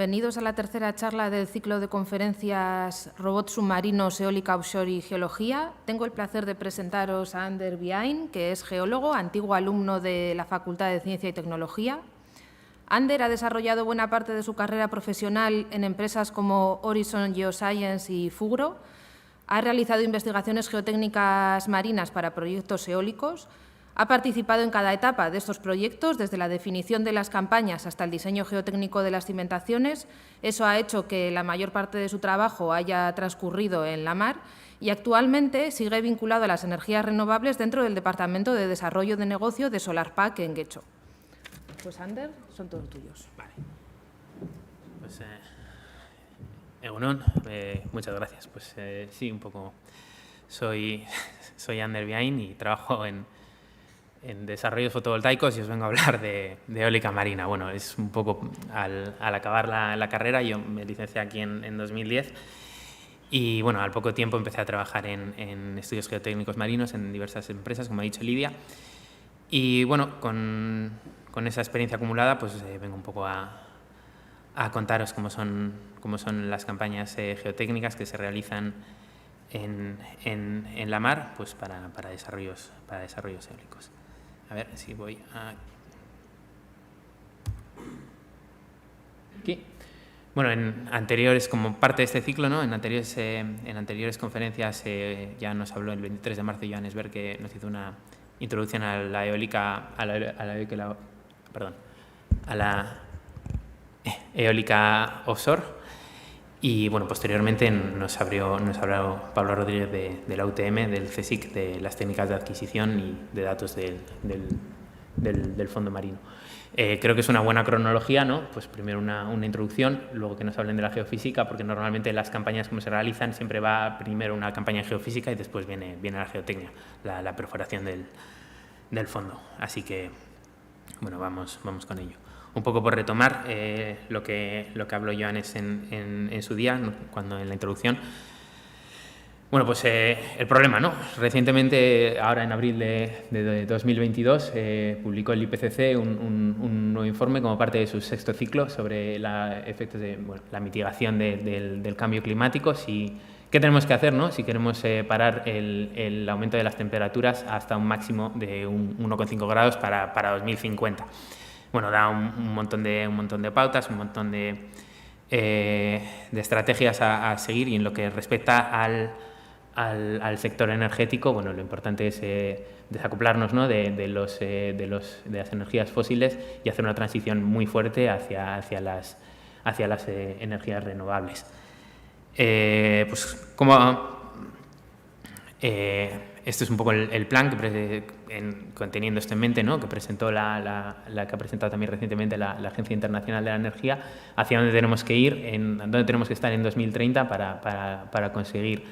bienvenidos a la tercera charla del ciclo de conferencias Robots submarinos, eólica offshore y geología. Tengo el placer de presentaros a Ander Biain, que es geólogo, antiguo alumno de la Facultad de Ciencia y Tecnología. Ander ha desarrollado buena parte de su carrera profesional en empresas como Horizon Geoscience y Fugro. Ha realizado investigaciones geotécnicas marinas para proyectos eólicos. Ha participado en cada etapa de estos proyectos, desde la definición de las campañas hasta el diseño geotécnico de las cimentaciones. Eso ha hecho que la mayor parte de su trabajo haya transcurrido en la mar y actualmente sigue vinculado a las energías renovables dentro del Departamento de Desarrollo de Negocio de SolarPack en Getxo. Pues, Ander, son todos tuyos. Vale. Pues, Egunon, muchas gracias. Pues sí, un poco. Soy Ander Biain y trabajo en desarrollos fotovoltaicos y os vengo a hablar de eólica marina. Bueno, es un poco al acabar la carrera, yo me licencié aquí en 2010 y bueno, al poco tiempo empecé a trabajar en estudios geotécnicos marinos en diversas empresas, como ha dicho Lidia, y bueno, con esa experiencia acumulada pues vengo un poco a contaros cómo son las campañas geotécnicas que se realizan en la mar pues para desarrollos eólicos. A ver si voy a... Aquí. Bueno, en anteriores, como parte de este ciclo, ¿no? en anteriores conferencias ya nos habló el 23 de marzo Johannes Berg, que nos hizo una introducción a la eólica, a la eólica offshore. Y bueno, posteriormente nos habló Pablo Rodríguez de la UTM, del CSIC, de las técnicas de adquisición y de datos del fondo marino. Creo que es una buena cronología, ¿no? Pues primero una introducción, luego que nos hablen de la geofísica, porque normalmente las campañas como se realizan siempre va primero una campaña geofísica y después viene la geotecnia, la perforación del fondo. Así que, bueno, vamos con ello. Un poco por retomar lo que habló Johannes en su día, cuando en la introducción. Bueno, pues el problema, ¿no? Recientemente, ahora en abril de 2022, publicó el IPCC un nuevo informe como parte de su sexto ciclo sobre efectos de la mitigación del cambio climático. ¿Qué tenemos que hacer, no? Si queremos parar el aumento de las temperaturas hasta un máximo de 1,5 grados para 2050. Bueno, da un montón de pautas, un montón de estrategias a seguir, y en lo que respecta al sector energético, bueno, lo importante es desacoplarnos, ¿no? de las energías fósiles y hacer una transición muy fuerte hacia las energías renovables. Pues este es un poco el plan conteniendo esto en mente, ¿no? Que presentó que ha presentado también recientemente la Agencia Internacional de la Energía, hacia dónde tenemos que ir, dónde tenemos que estar en 2030 para conseguir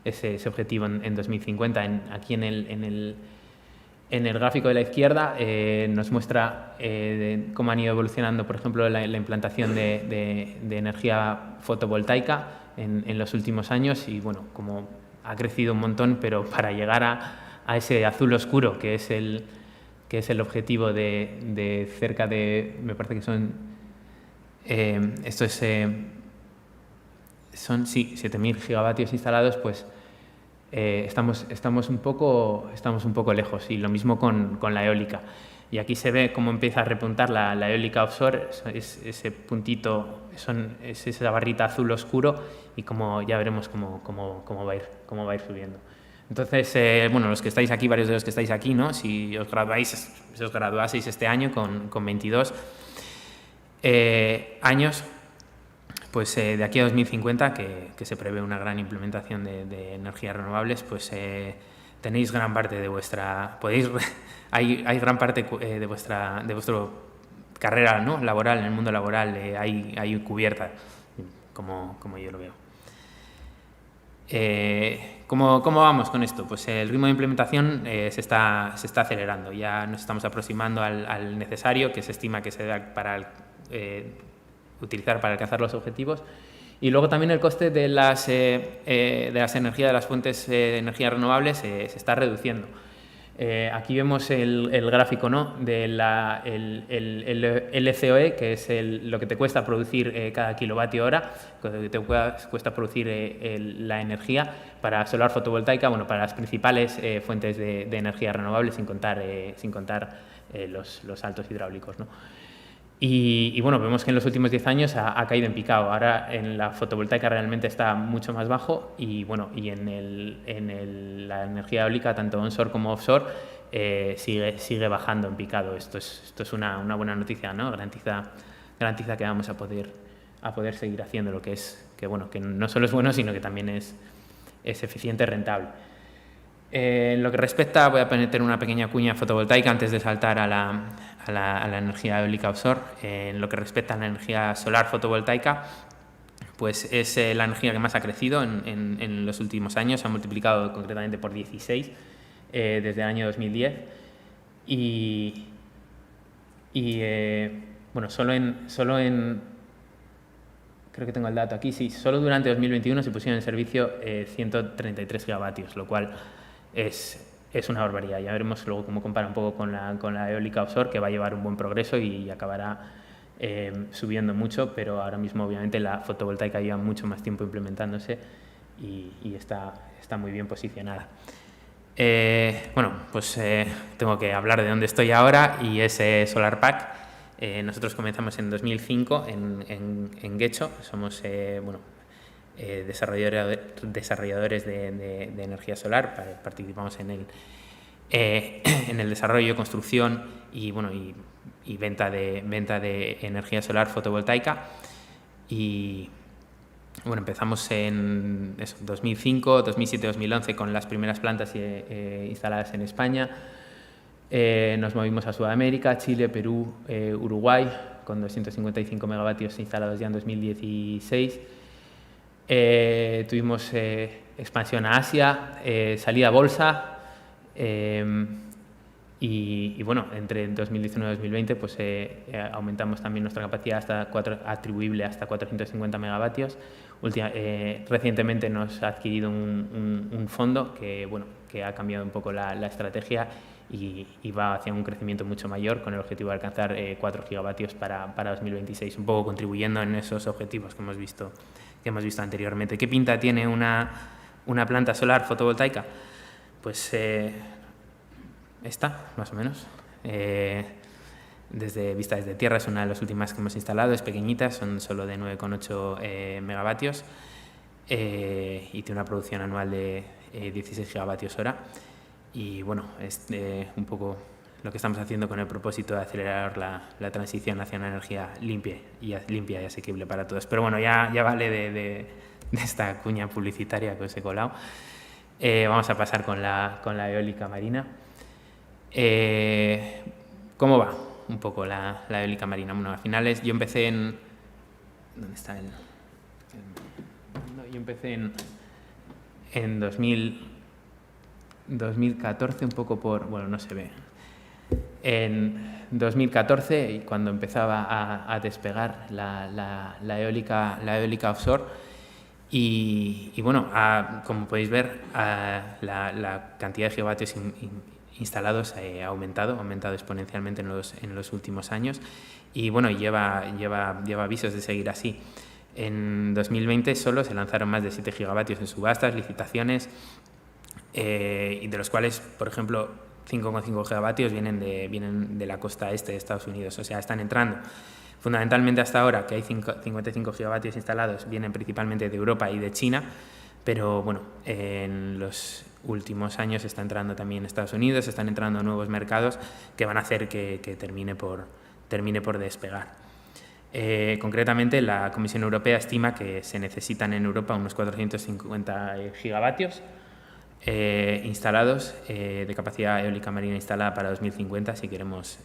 ese objetivo en 2050. Aquí en el gráfico de la izquierda nos muestra cómo han ido evolucionando, por ejemplo, la implantación de energía fotovoltaica en los últimos años, y bueno, como ha crecido un montón, pero para llegar a ese azul oscuro, que es el objetivo de cerca de, me parece que son 7.000 gigavatios instalados, pues estamos un poco lejos, y lo mismo con la eólica. Y aquí se ve cómo empieza a repuntar la eólica offshore, ese puntito, es esa barrita azul oscuro, y como ya veremos cómo va a ir subiendo. Entonces, bueno, los que estáis aquí, varios de los que estáis aquí, ¿no? Si os graduaseis este año con 22 años, pues de aquí a 2050, que se prevé una gran implementación de energías renovables, pues tenéis gran parte de vuestra... hay gran parte de vuestra carrera, ¿no? Laboral, en el mundo laboral, hay cubierta, como yo lo veo. ¿Cómo vamos con esto? Pues el ritmo de implementación se está acelerando. Ya nos estamos aproximando al necesario, que se estima que se da para utilizar para alcanzar los objetivos. Y luego también el coste de las energías, de las fuentes de energía renovables se está reduciendo. Aquí vemos el gráfico, ¿no?, de el LCOE, que es lo que te cuesta producir cada kilovatio hora, que te cuesta producir la energía para solar fotovoltaica, bueno, para las principales fuentes de energía renovable, sin contar los saltos hidráulicos, ¿no? Y bueno, vemos que en los últimos 10 años ha caído en picado. Ahora en la fotovoltaica realmente está mucho más bajo y bueno, y la energía eólica, tanto onshore como offshore, sigue bajando en picado. Esto es una buena noticia, ¿no? Garantiza que vamos a poder seguir haciendo lo que no solo es bueno, sino que también es eficiente y rentable. En lo que respecta, voy a meter una pequeña cuña fotovoltaica antes de saltar a la energía eólica offshore. En lo que respecta a la energía solar fotovoltaica, pues es la energía que más ha crecido en los últimos años, se ha multiplicado concretamente por 16 desde el año 2010 bueno, solo en creo que tengo el dato aquí, sí, solo durante 2021 se pusieron en servicio 133 gigavatios, lo cual es una barbaridad. Ya veremos luego cómo compara un poco con la eólica offshore, que va a llevar un buen progreso y acabará subiendo mucho, pero ahora mismo obviamente la fotovoltaica lleva mucho más tiempo implementándose y está muy bien posicionada. Bueno, pues tengo que hablar de dónde estoy ahora y es SolarPack. Nosotros comenzamos en 2005 en Getxo, somos desarrolladores de energía solar, participamos en el desarrollo, construcción y venta de energía solar fotovoltaica. Y bueno, empezamos en 2005, 2007, 2011 con las primeras plantas instaladas en España. Nos movimos a Sudamérica, Chile, Perú, Uruguay, con 255 megavatios instalados ya en 2016. Tuvimos expansión a Asia, salida a bolsa y bueno, entre 2019 y 2020 pues aumentamos también nuestra capacidad atribuible hasta 450 megavatios. Recientemente nos ha adquirido un fondo que ha cambiado un poco la estrategia y va hacia un crecimiento mucho mayor con el objetivo de alcanzar 4 gigavatios para 2026, un poco contribuyendo en esos objetivos que hemos visto anteriormente. ¿Qué pinta tiene una planta solar fotovoltaica? Pues esta, más o menos. Vista desde tierra, es una de las últimas que hemos instalado, es pequeñita, son solo de 9,8 megavatios y tiene una producción anual de 16 gigavatios hora. Y bueno, es un poco lo que estamos haciendo con el propósito de acelerar la transición hacia una energía limpia y asequible para todos. Pero bueno, ya vale de esta cuña publicitaria que os he colado. Vamos a pasar con la eólica marina. ¿Cómo va un poco la eólica marina? Bueno, a finales yo empecé en... ¿Dónde está el...? Yo empecé en 2014, un poco por... Bueno, no se ve. En 2014, y cuando empezaba a despegar la eólica offshore, y bueno, como podéis ver, la cantidad de gigavatios instalados ha aumentado exponencialmente en los últimos años y bueno, lleva avisos de seguir así. En 2020 solo se lanzaron más de 7 gigavatios en subastas, licitaciones, y de los cuales, por ejemplo, 5,5 gigavatios vienen de la costa este de Estados Unidos, o sea, están entrando. Fundamentalmente hasta ahora, que hay 55 gigavatios instalados, vienen principalmente de Europa y de China, pero bueno, en los últimos años está entrando también Estados Unidos, están entrando nuevos mercados que van a hacer que termine por despegar. Concretamente, la Comisión Europea estima que se necesitan en Europa unos 450 gigavatios instalados de capacidad eólica marina instalada para 2050 si queremos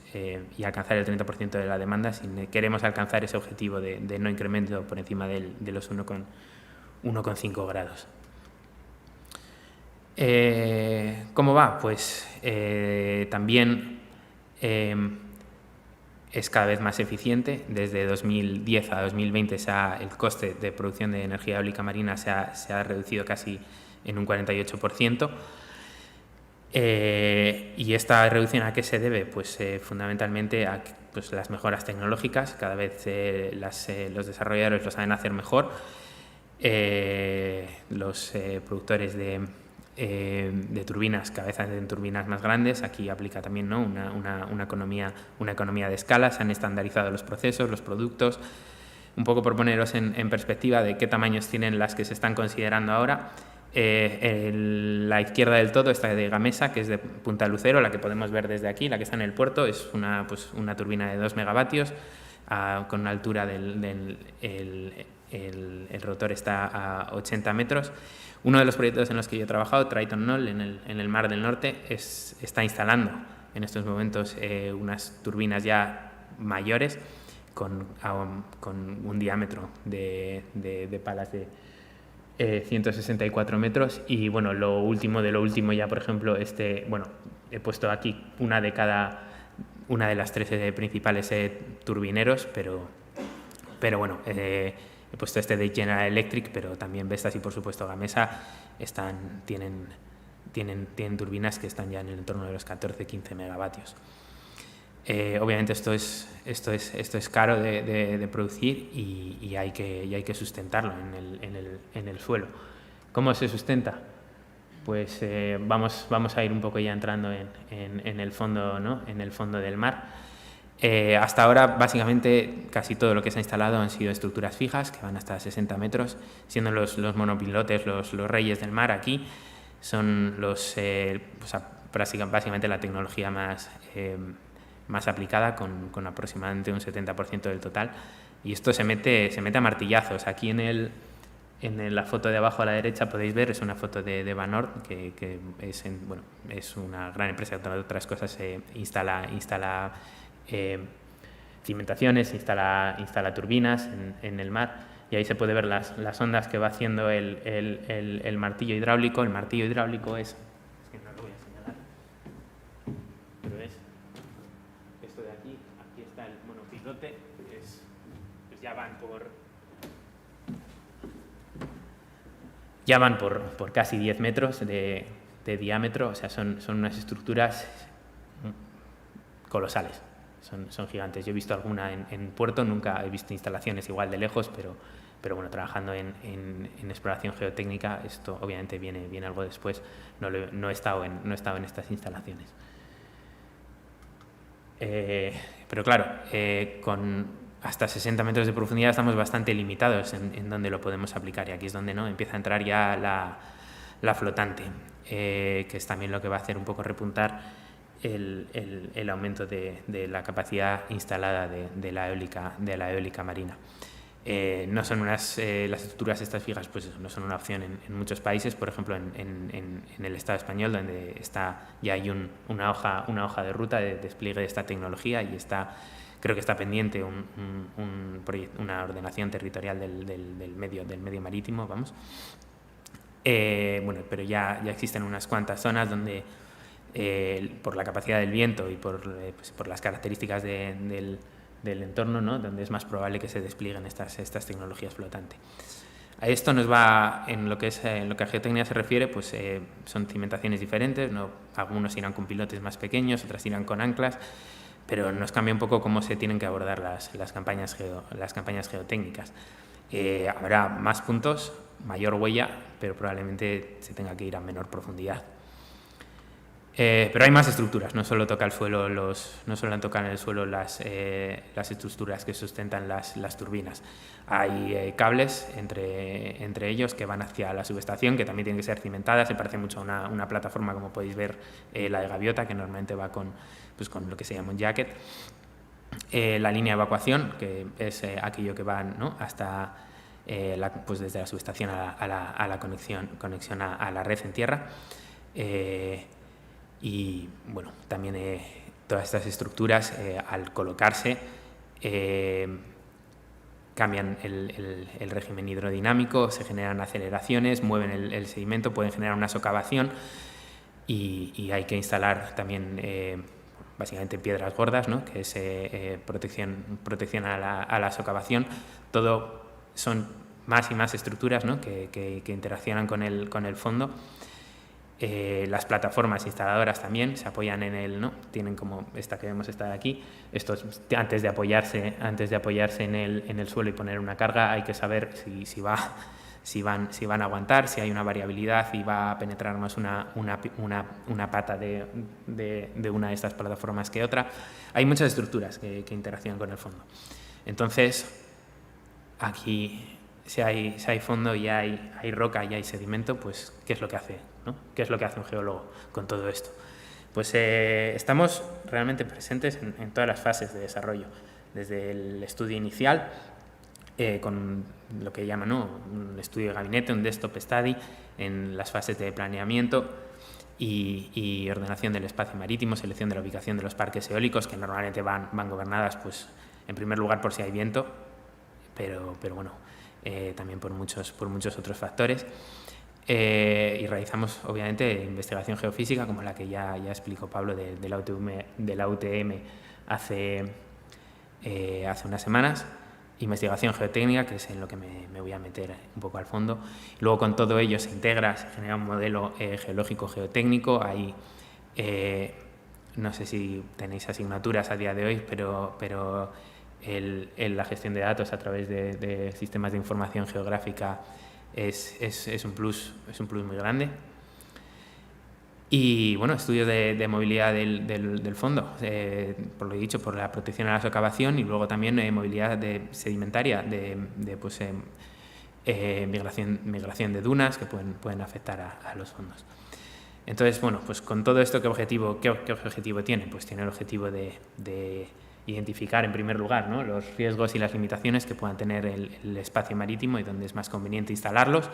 y alcanzar el 30% de la demanda, si queremos alcanzar ese objetivo de no incremento por encima de los 1,5 grados. ¿Cómo va? Pues también es cada vez más eficiente. Desde 2010 a 2020 el coste de producción de energía eólica marina se ha reducido casi en un 48%. ¿Y esta reducción a qué se debe? Pues fundamentalmente a pues, las mejoras tecnológicas. Cada vez los desarrolladores lo saben hacer mejor. Los productores de turbinas cada vez hacen turbinas más grandes. Aquí aplica también, ¿no?, una economía de escala. Se han estandarizado los procesos, los productos. Un poco por poneros en perspectiva de qué tamaños tienen las que se están considerando ahora. La izquierda del todo está de Gamesa, que es de Punta Lucero, la que podemos ver desde aquí, la que está en el puerto. Es una turbina de 2 megavatios con una altura el rotor está a 80 metros. Uno de los proyectos en los que yo he trabajado, Triton Knoll, en el Mar del Norte, está instalando en estos momentos unas turbinas ya mayores con un diámetro de palas de 164 metros. Y bueno, lo último de lo último ya, por ejemplo, he puesto aquí una de las 13 principales turbineros, pero bueno, he puesto de General Electric, pero también Vestas y por supuesto Gamesa tienen turbinas que están ya en el entorno de los 14-15 megavatios. Obviamente esto es caro de producir y hay que sustentarlo en el suelo. ¿Cómo se sustenta? Pues vamos a ir un poco ya entrando en el fondo, ¿no?, en el fondo del mar. Hasta ahora, básicamente, casi todo lo que se ha instalado han sido estructuras fijas, que van hasta 60 metros, siendo los monopilotes los reyes del mar. Aquí son básicamente la tecnología más aplicada, con aproximadamente un 70% del total. Y esto se mete a martillazos. Aquí en la foto de abajo a la derecha podéis ver, es una foto de Van Oord, que es una gran empresa que, entre otras cosas, instala cimentaciones, instala turbinas en el mar, y ahí se puede ver las ondas que va haciendo el martillo hidráulico. El martillo hidráulico es que no lo voy a señalar, pero es esto de aquí está el monopilote, pues ya van por casi 10 metros de diámetro. O sea, son unas estructuras colosales. Son gigantes. Yo he visto alguna en puerto, nunca he visto instalaciones igual de lejos, pero bueno, trabajando en exploración geotécnica, esto obviamente viene algo después. No he estado en estas instalaciones. Pero claro, con hasta 60 metros de profundidad estamos bastante limitados en donde lo podemos aplicar, y aquí es donde empieza a entrar ya la flotante, que es también lo que va a hacer un poco repuntar el aumento de la capacidad instalada de la eólica marina. No son las estructuras estas fijas, pues no son una opción en muchos países. Por ejemplo, en el Estado español, donde ya hay una hoja de ruta de despliegue de esta tecnología, y creo que está pendiente una ordenación territorial del medio marítimo, vamos. Pero ya existen unas cuantas zonas donde por la capacidad del viento y por las características del entorno, ¿no?, donde es más probable que se desplieguen estas tecnologías flotantes. A esto nos va, en lo que a geotecnia se refiere, pues son cimentaciones diferentes, ¿no? Algunos irán con pilotes más pequeños, otras irán con anclas, pero nos cambia un poco cómo se tienen que abordar las campañas geotécnicas. Habrá más puntos, mayor huella, pero probablemente se tenga que ir a menor profundidad. Pero hay más estructuras, no solo tocan el suelo las estructuras que sustentan las turbinas. Hay cables entre ellos que van hacia la subestación, que también tienen que ser cimentadas. Se parece mucho a una plataforma, como podéis ver, la de gaviota, que normalmente va con lo que se llama un jacket. La línea de evacuación, que es aquello que va, ¿no?, hasta desde la subestación a la conexión a la red en tierra. Y bueno, también todas estas estructuras, al colocarse, cambian el régimen hidrodinámico, se generan aceleraciones, mueven el sedimento, pueden generar una socavación, y hay que instalar también básicamente piedras gordas, ¿no?, que es protección a la socavación. Todo son más y más estructuras, ¿no?, que interaccionan con el fondo. Las plataformas instaladoras también se apoyan en el, ¿no? Tienen como esta que vemos esta de aquí. Estos, antes de apoyarse en el suelo y poner una carga, hay que saber si van a aguantar, si hay una variabilidad y va a penetrar más una pata de una de estas plataformas que otra. Hay muchas estructuras que interaccionan con el fondo. Entonces, aquí, si hay fondo y hay roca y hay sedimento, pues ¿qué es lo que hace, ¿no? ¿Qué es lo que hace un geólogo con todo esto? Pues estamos realmente presentes en todas las fases de desarrollo, desde el estudio inicial, con lo que llaman, ¿no?, un estudio de gabinete, un desktop study, en las fases de planeamiento y ordenación del espacio marítimo, selección de la ubicación de los parques eólicos, que normalmente van gobernadas, pues, en primer lugar por si hay viento, pero bueno, también por muchos otros factores. Y realizamos, obviamente, investigación geofísica, como la que ya explicó Pablo de la UTM hace unas semanas. Investigación geotécnica, que es en lo que me voy a meter un poco al fondo. Luego, con todo ello se integra, se genera un modelo geológico geotécnico. Ahí, no sé si tenéis asignaturas a día de hoy, pero la gestión de datos a través de sistemas de información geográfica es un plus muy grande. Y bueno, estudios de movilidad del fondo, por lo dicho, por la protección a la socavación, y luego también movilidad sedimentaria, migración de dunas que pueden afectar a los fondos. Entonces, bueno, pues con todo esto, ¿qué objetivo tiene? Pues tiene el objetivo de identificar, en primer lugar, ¿no?, los riesgos y las limitaciones que puedan tener el espacio marítimo y donde es más conveniente instalarlos.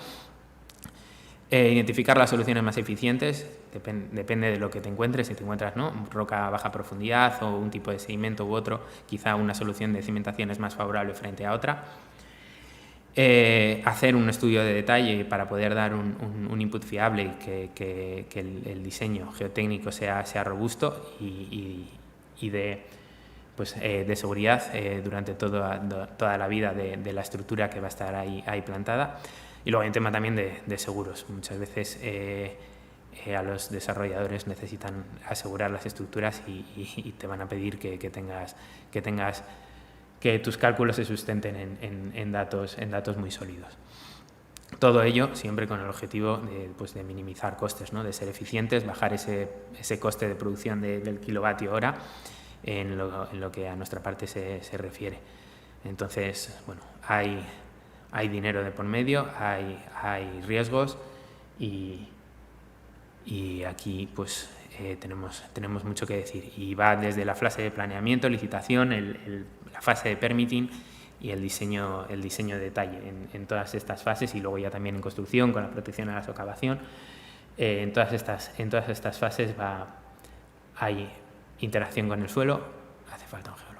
Identificar las soluciones más eficientes, depende de lo que te encuentres. Si te encuentras, ¿no?, roca a baja profundidad o un tipo de sedimento u otro, quizá una solución de cimentación es más favorable frente a otra. Hacer un estudio de detalle para poder dar un input fiable y que el diseño geotécnico sea robusto y de seguridad durante toda la vida de la estructura que va a estar ahí plantada. Y luego hay un tema también de seguros. Muchas veces a los desarrolladores necesitan asegurar las estructuras y te van a pedir que tus cálculos se sustenten en datos muy sólidos. Todo ello siempre con el objetivo de minimizar costes, ¿no?, de ser eficientes, bajar ese coste de producción del kilovatio hora en lo que a nuestra parte se refiere. Entonces, bueno, hay dinero de por medio, hay riesgos y aquí pues tenemos mucho que decir. Y va desde la fase de planeamiento, licitación, la fase de permitting y el diseño de detalle en todas estas fases, y luego ya también en construcción con la protección a la socavación. En todas estas fases hay interacción con el suelo, hace falta un geólogo.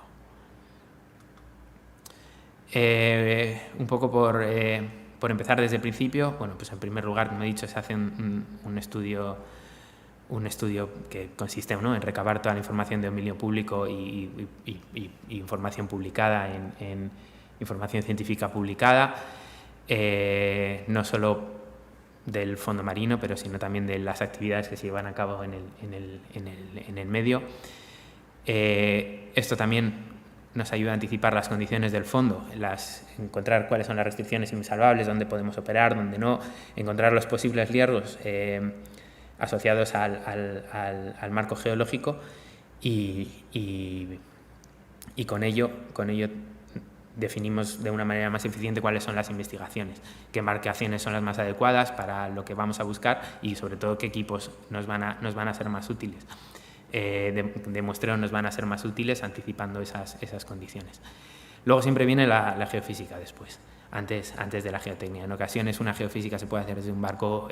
Un poco por empezar desde el principio, bueno, pues en primer lugar, como he dicho, se hace un estudio que consiste, ¿no?, en recabar toda la información de dominio público y información publicada en información científica publicada, no solo del fondo marino, pero sino también de las actividades que se llevan a cabo en el medio. Esto también nos ayuda a anticipar las condiciones del fondo, encontrar cuáles son las restricciones insalvables, dónde podemos operar, dónde no, encontrar los posibles riesgos asociados al marco geológico y con ello definimos de una manera más eficiente cuáles son las investigaciones, qué marcaciones son las más adecuadas para lo que vamos a buscar y sobre todo qué equipos nos van a ser más útiles. De muestreo nos van a ser más útiles anticipando esas condiciones. Luego siempre viene la geofísica después, antes de la geotecnia. En ocasiones una geofísica se puede hacer desde un barco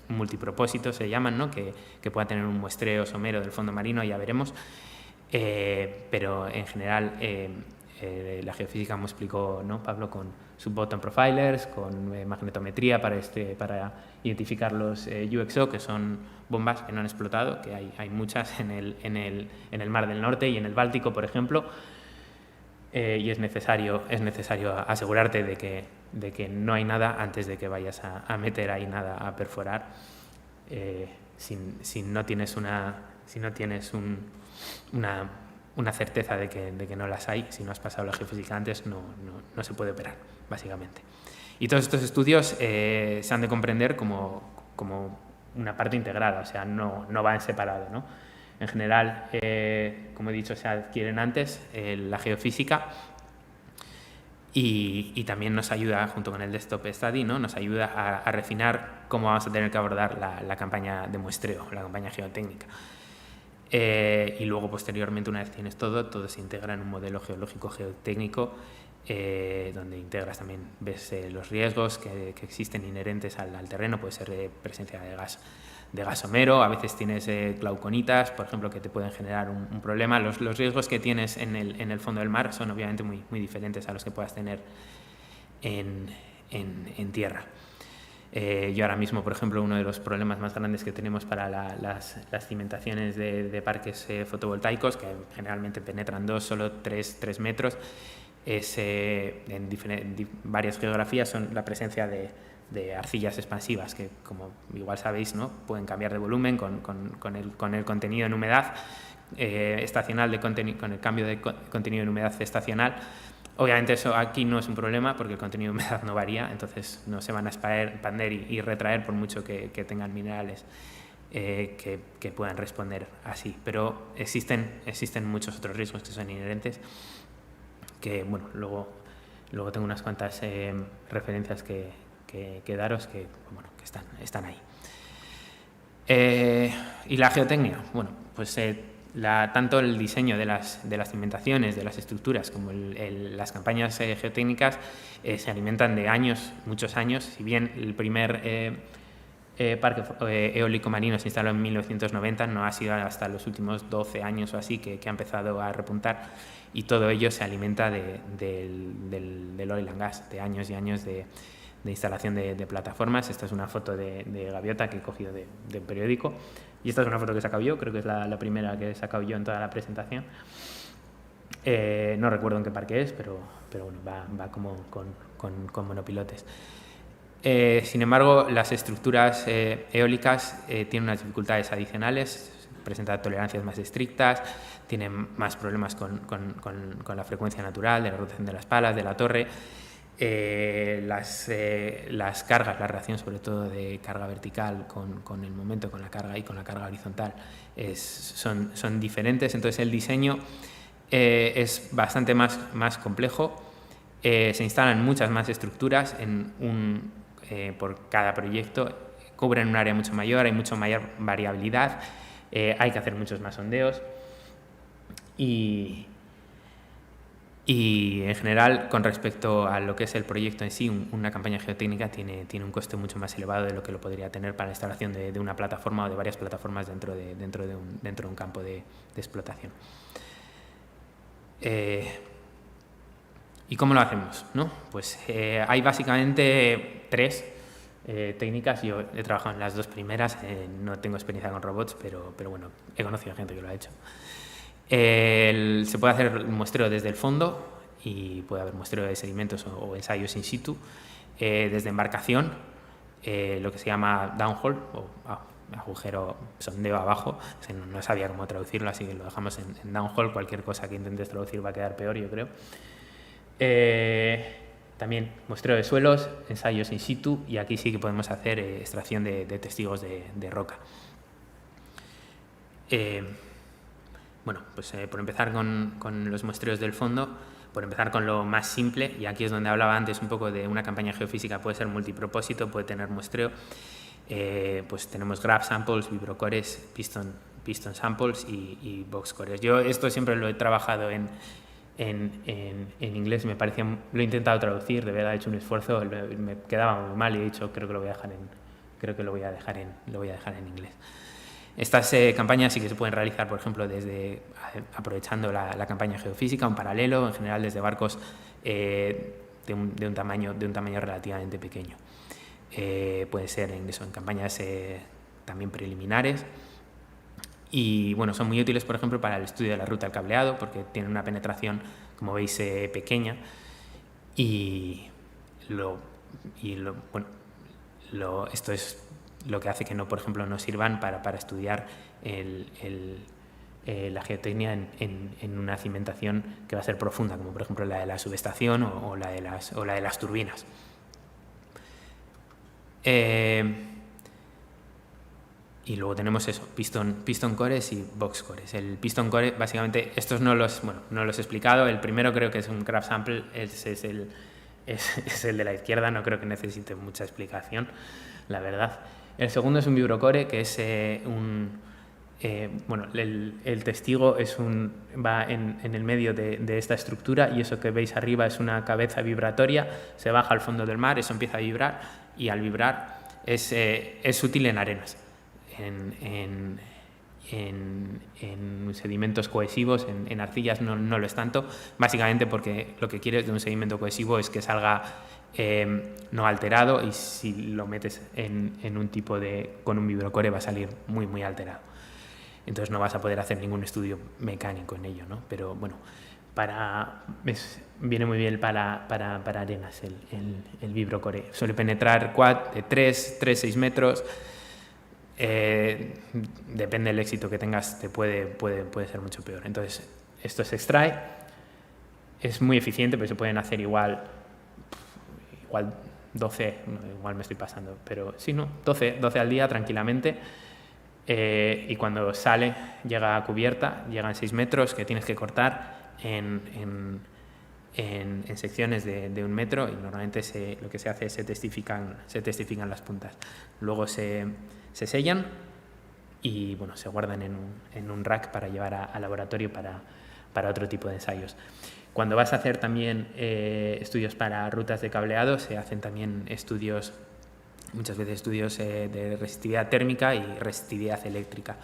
multipropósito, se llaman, ¿no?, que pueda tener un muestreo somero del fondo marino, ya veremos, pero en general la geofísica, como explicó, ¿no?, Pablo, con sub-bottom profilers, con magnetometría para identificar los UXO, que son bombas que no han explotado, que hay muchas en el Mar del Norte y en el Báltico, por ejemplo, y es necesario asegurarte de que no hay nada antes de que vayas a meter ahí nada a perforar. si no tienes una certeza de que no las hay, si no has pasado la geofísica antes, no se puede operar, básicamente. Y todos estos estudios se han de comprender como una parte integrada, o sea, no van separado, ¿no? En general, como he dicho, se adquieren antes la geofísica y también nos ayuda, junto con el Desktop Study, ¿no? Nos ayuda a refinar cómo vamos a tener que abordar la campaña de muestreo, la campaña geotécnica. Y luego, posteriormente, una vez tienes todo se integra en un modelo geológico geotécnico donde integras también, ves los riesgos que existen inherentes al terreno, puede ser presencia de gas somero, a veces tienes glauconitas, por ejemplo, que te pueden generar un problema. Los riesgos que tienes en el fondo del mar son obviamente muy diferentes a los que puedas tener en tierra. Yo ahora mismo, por ejemplo, uno de los problemas más grandes que tenemos para las cimentaciones de parques fotovoltaicos, que generalmente penetran solo 3 metros, es en varias geografías son la presencia de arcillas expansivas que, como igual sabéis, ¿no? Pueden cambiar de volumen con el contenido en humedad estacional, con el cambio de contenido en humedad estacional. Obviamente eso aquí no es un problema porque el contenido de humedad no varía, entonces no se van a expander y retraer por mucho que tengan minerales que puedan responder así. Pero existen muchos otros riesgos que son inherentes, que bueno, luego tengo unas cuantas referencias que daros que están ahí. Y la geotecnia, bueno, pues tanto el diseño de las cimentaciones, de las estructuras, como las campañas geotécnicas se alimentan de muchos años. Si bien el primer parque eólico marino se instaló en 1990, no ha sido hasta los últimos 12 años o así que ha empezado a repuntar, y todo ello se alimenta del oil and gas, de años y años de instalación de plataformas. Esta es una foto de gaviota que he cogido de periódico, y esta es una foto que he sacado yo, creo que es la primera que he sacado yo en toda la presentación. No recuerdo en qué parque es, pero bueno, va como con monopilotes. Sin embargo, las estructuras eólicas tienen unas dificultades adicionales, presentan tolerancias más estrictas, tienen más problemas con la frecuencia natural de la rotación de las palas, de la torre. Las cargas, la relación sobre todo de carga vertical con el momento, con la carga y con la carga horizontal son diferentes, entonces el diseño es bastante más complejo. Se instalan muchas más estructuras por cada proyecto, cubren un área mucho mayor, hay mucha mayor variabilidad, hay que hacer muchos más sondeos y en general, con respecto a lo que es el proyecto en sí, una campaña geotécnica tiene un coste mucho más elevado de lo que lo podría tener para la instalación de una plataforma o de varias plataformas dentro de un campo de explotación. ¿Y cómo lo hacemos, no? Pues hay básicamente 3 técnicas. Yo he trabajado en las 2 primeras, no tengo experiencia con robots, pero bueno, he conocido a gente que lo ha hecho. Se puede hacer muestreo desde el fondo y puede haber muestreo de sedimentos o ensayos in situ. Desde embarcación, lo que se llama downhole o agujero, sondeo abajo, no sabía cómo traducirlo, así que lo dejamos en downhole. Cualquier cosa que intentes traducir va a quedar peor, yo creo. También muestreo de suelos, ensayos in situ, y aquí sí que podemos hacer extracción de testigos de roca. Bueno, pues por empezar con los muestreos del fondo, por empezar con lo más simple, y aquí es donde hablaba antes un poco de una campaña geofísica, puede ser multipropósito, puede tener muestreo. Pues tenemos graph samples, vibrocores, piston samples y box cores. Yo esto siempre lo he trabajado en inglés, me parecía, lo he intentado traducir, de verdad he hecho un esfuerzo, me quedaba muy mal y he dicho creo que lo voy a dejar en inglés. Estas campañas sí que se pueden realizar, por ejemplo, aprovechando la campaña geofísica, un paralelo, en general desde barcos de un tamaño relativamente pequeño. Puede ser en campañas también preliminares. Y bueno, son muy útiles, por ejemplo, para el estudio de la ruta del cableado, porque tienen una penetración, como veis, pequeña. Esto es lo que hace que no, por ejemplo, no sirvan para estudiar la geotecnia en una cimentación que va a ser profunda, como por ejemplo la de la subestación o la de las turbinas. Y luego tenemos eso, piston cores y box cores. El piston core, básicamente, estos no los he explicado. El primero creo que es un craft sample, es el de la izquierda, no creo que necesite mucha explicación, la verdad. El segundo es un vibrocore, que es el testigo va en el medio de esta estructura, y eso que veis arriba es una cabeza vibratoria, se baja al fondo del mar, eso empieza a vibrar, y al vibrar es útil en arenas. En sedimentos cohesivos, en arcillas no lo es tanto, básicamente porque lo que quieres de un sedimento cohesivo es que salga no alterado, y si lo metes en un tipo con un vibrocore va a salir muy, muy alterado. Entonces no vas a poder hacer ningún estudio mecánico en ello, ¿no? Pero bueno, viene muy bien para arenas el vibrocore. Suele penetrar 3-6 metros. Depende del éxito que tengas, puede ser mucho peor. Entonces, esto se extrae, es muy eficiente, pero se pueden hacer igual 12, igual me estoy pasando, pero sí, no, 12 al día tranquilamente. Y cuando sale, llega a cubierta, llegan 6 metros que tienes que cortar en secciones de 1 metro, y normalmente lo que se hace es se testifican las puntas. Luego se sellan y bueno, se guardan en un rack para llevar al laboratorio para otro tipo de ensayos. Cuando vas a hacer también estudios para rutas de cableado, se hacen también muchas veces estudios de resistividad térmica y resistividad eléctrica.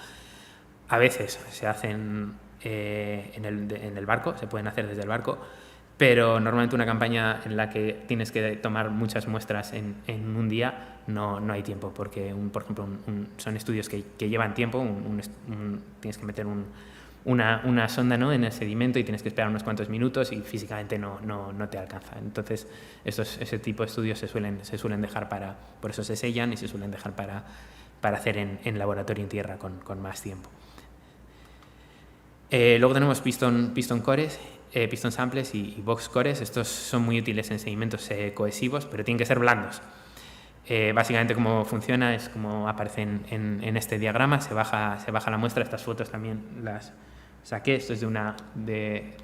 A veces se hacen en el barco, se pueden hacer desde el barco, pero normalmente una campaña en la que tienes que tomar muchas muestras en un día no hay tiempo, porque por ejemplo son estudios que llevan tiempo. Tienes que meter una sonda, ¿no?, en el sedimento, y tienes que esperar unos cuantos minutos y físicamente no te alcanza. Entonces ese tipo de estudios se suelen dejar por eso se sellan y se suelen dejar para hacer en laboratorio en tierra con más tiempo. Luego tenemos piston cores, piston samples y box cores. Estos son muy útiles en sedimentos cohesivos, pero tienen que ser blandos. Básicamente cómo funciona es como aparece en este diagrama. Se baja la muestra. Estas fotos también las saqué. Esto es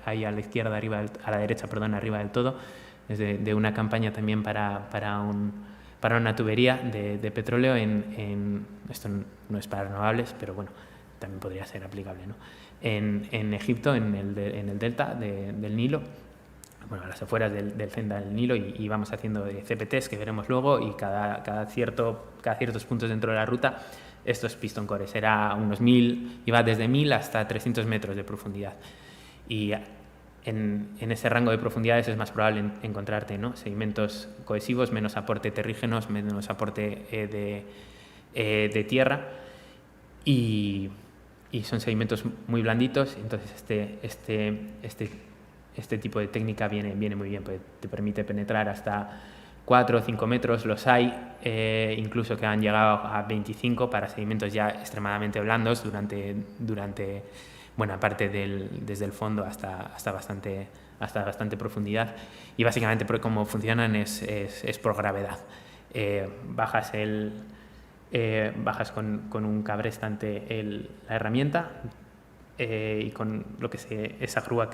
ahí a la izquierda, a la derecha, arriba del todo. Es de una campaña también para una tubería de petróleo esto no es para renovables, pero bueno, también podría ser aplicable, ¿no? En Egipto, en el delta del Nilo, bueno, a las afueras del delta del Nilo, y vamos haciendo CPTs que veremos luego, y cada ciertos puntos dentro de la ruta, estos piston cores, iba desde 1000 hasta 300 metros de profundidad, y en ese rango de profundidades es más probable encontrarte, ¿no?, sedimentos cohesivos, menos aporte terrígenos, menos aporte de tierra, y son sedimentos muy blanditos. Entonces este tipo de técnica viene muy bien, porque te permite penetrar hasta 4 o 5 metros. Los hay incluso que han llegado a 25 para sedimentos ya extremadamente blandos durante buena parte desde el fondo hasta bastante profundidad. Y básicamente cómo funcionan es por gravedad. Bajas con un cabrestante la herramienta, y con esa grúa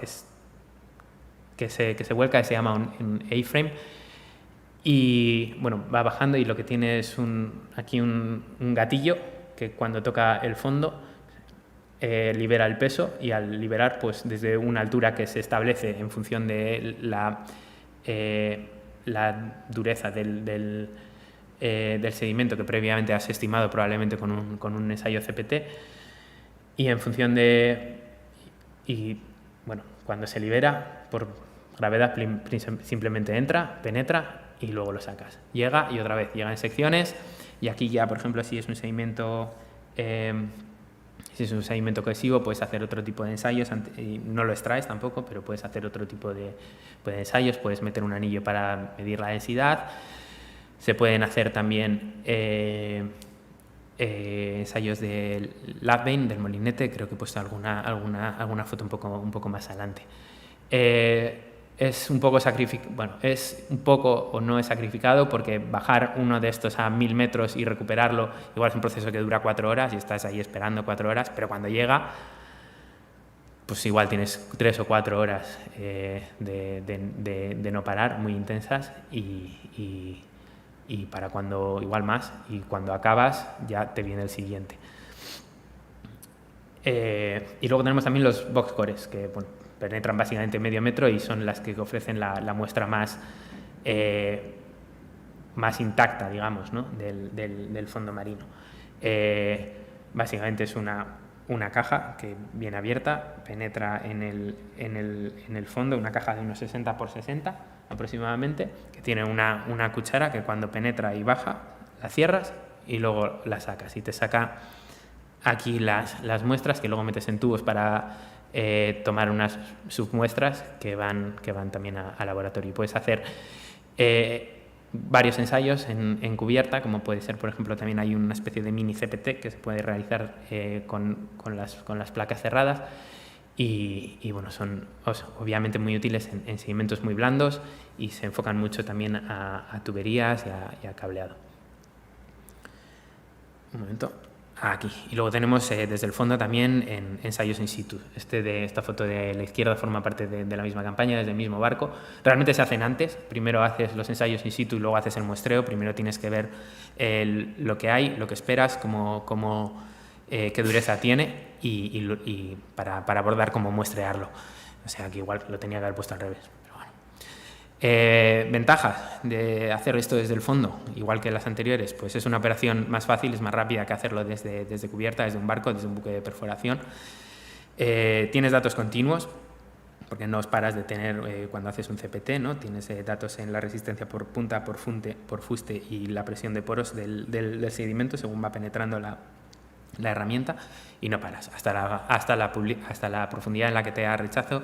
que se vuelca, se llama un A-frame, y bueno, va bajando, y lo que tiene es aquí un gatillo que cuando toca el fondo libera el peso, y al liberar, pues desde una altura que se establece en función de la dureza del sedimento que previamente has estimado probablemente con un ensayo CPT, y en función bueno, cuando se libera por gravedad simplemente penetra y luego lo sacas. Llega y otra vez llega en secciones, y aquí ya, por ejemplo, si es un sedimento cohesivo, puedes hacer otro tipo de ensayos, y no lo extraes tampoco, pero puedes hacer otro tipo de ensayos. Puedes meter un anillo para medir la densidad. Se pueden hacer también ensayos del LabVein, del molinete, creo que he puesto alguna foto un poco más adelante. Es un poco es un poco o no es sacrificado, porque bajar uno de estos a 1000 metros y recuperarlo igual es un proceso que dura 4 horas y estás ahí esperando 4 horas, pero cuando llega, pues igual tienes 3 o 4 horas de no parar, muy intensas, y para cuando, igual más, y cuando acabas ya te viene el siguiente. Y luego tenemos también los box cores, que penetran básicamente medio metro y son las que ofrecen la muestra más intacta, digamos, ¿no? del fondo marino. Básicamente es una caja que viene abierta, penetra en el fondo, una caja de unos 60 por 60 aproximadamente, que tiene una cuchara que cuando penetra y baja, la cierras y luego la sacas, y te saca aquí las muestras que luego metes en tubos para tomar unas submuestras que van también a laboratorio. Y puedes hacer varios ensayos en cubierta, como puede ser, por ejemplo, también hay una especie de mini CPT que se puede realizar con las placas cerradas, y bueno, son obviamente muy útiles en sedimentos muy blandos, y se enfocan mucho también a tuberías y a cableado. Un momento. Aquí. Y luego tenemos desde el fondo también en ensayos in situ. Esta foto de la izquierda forma parte de la misma campaña, desde el mismo barco. Realmente se hacen antes. Primero haces los ensayos in situ y luego haces el muestreo. Primero tienes que ver lo que hay, lo que esperas, qué dureza tiene, y para abordar cómo muestrearlo. O sea, que igual lo tenía que haber puesto al revés. Ventajas de hacer esto desde el fondo, igual que las anteriores, pues es una operación más fácil, es más rápida que hacerlo desde cubierta, desde un barco, desde un buque de perforación. Tienes datos continuos, porque no os paras de tener cuando haces un CPT, ¿no? Tienes datos en la resistencia por punta, por fuste y la presión de poros del sedimento según va penetrando la herramienta, y no paras hasta la profundidad en la que te da rechazo.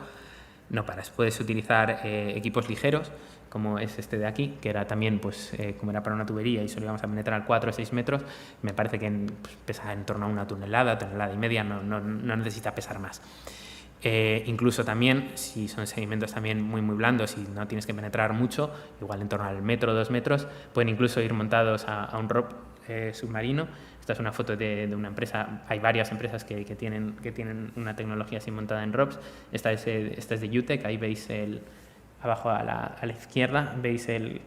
No paras. Puedes utilizar equipos ligeros, como es este de aquí, que era también, pues, como era para una tubería y solo íbamos a penetrar 4 o 6 metros, me parece que pesa en torno a 1 tonelada y media, no necesita pesar más. Incluso también, si son sedimentos también muy blandos y no tienes que penetrar mucho, igual en torno al metro o 2 metros, pueden incluso ir montados a un ROP submarino. Esta es una foto de una empresa. Hay varias empresas que tienen una tecnología así montada en ROPs. Esta es de UTEC. Ahí veis abajo a la izquierda, veis el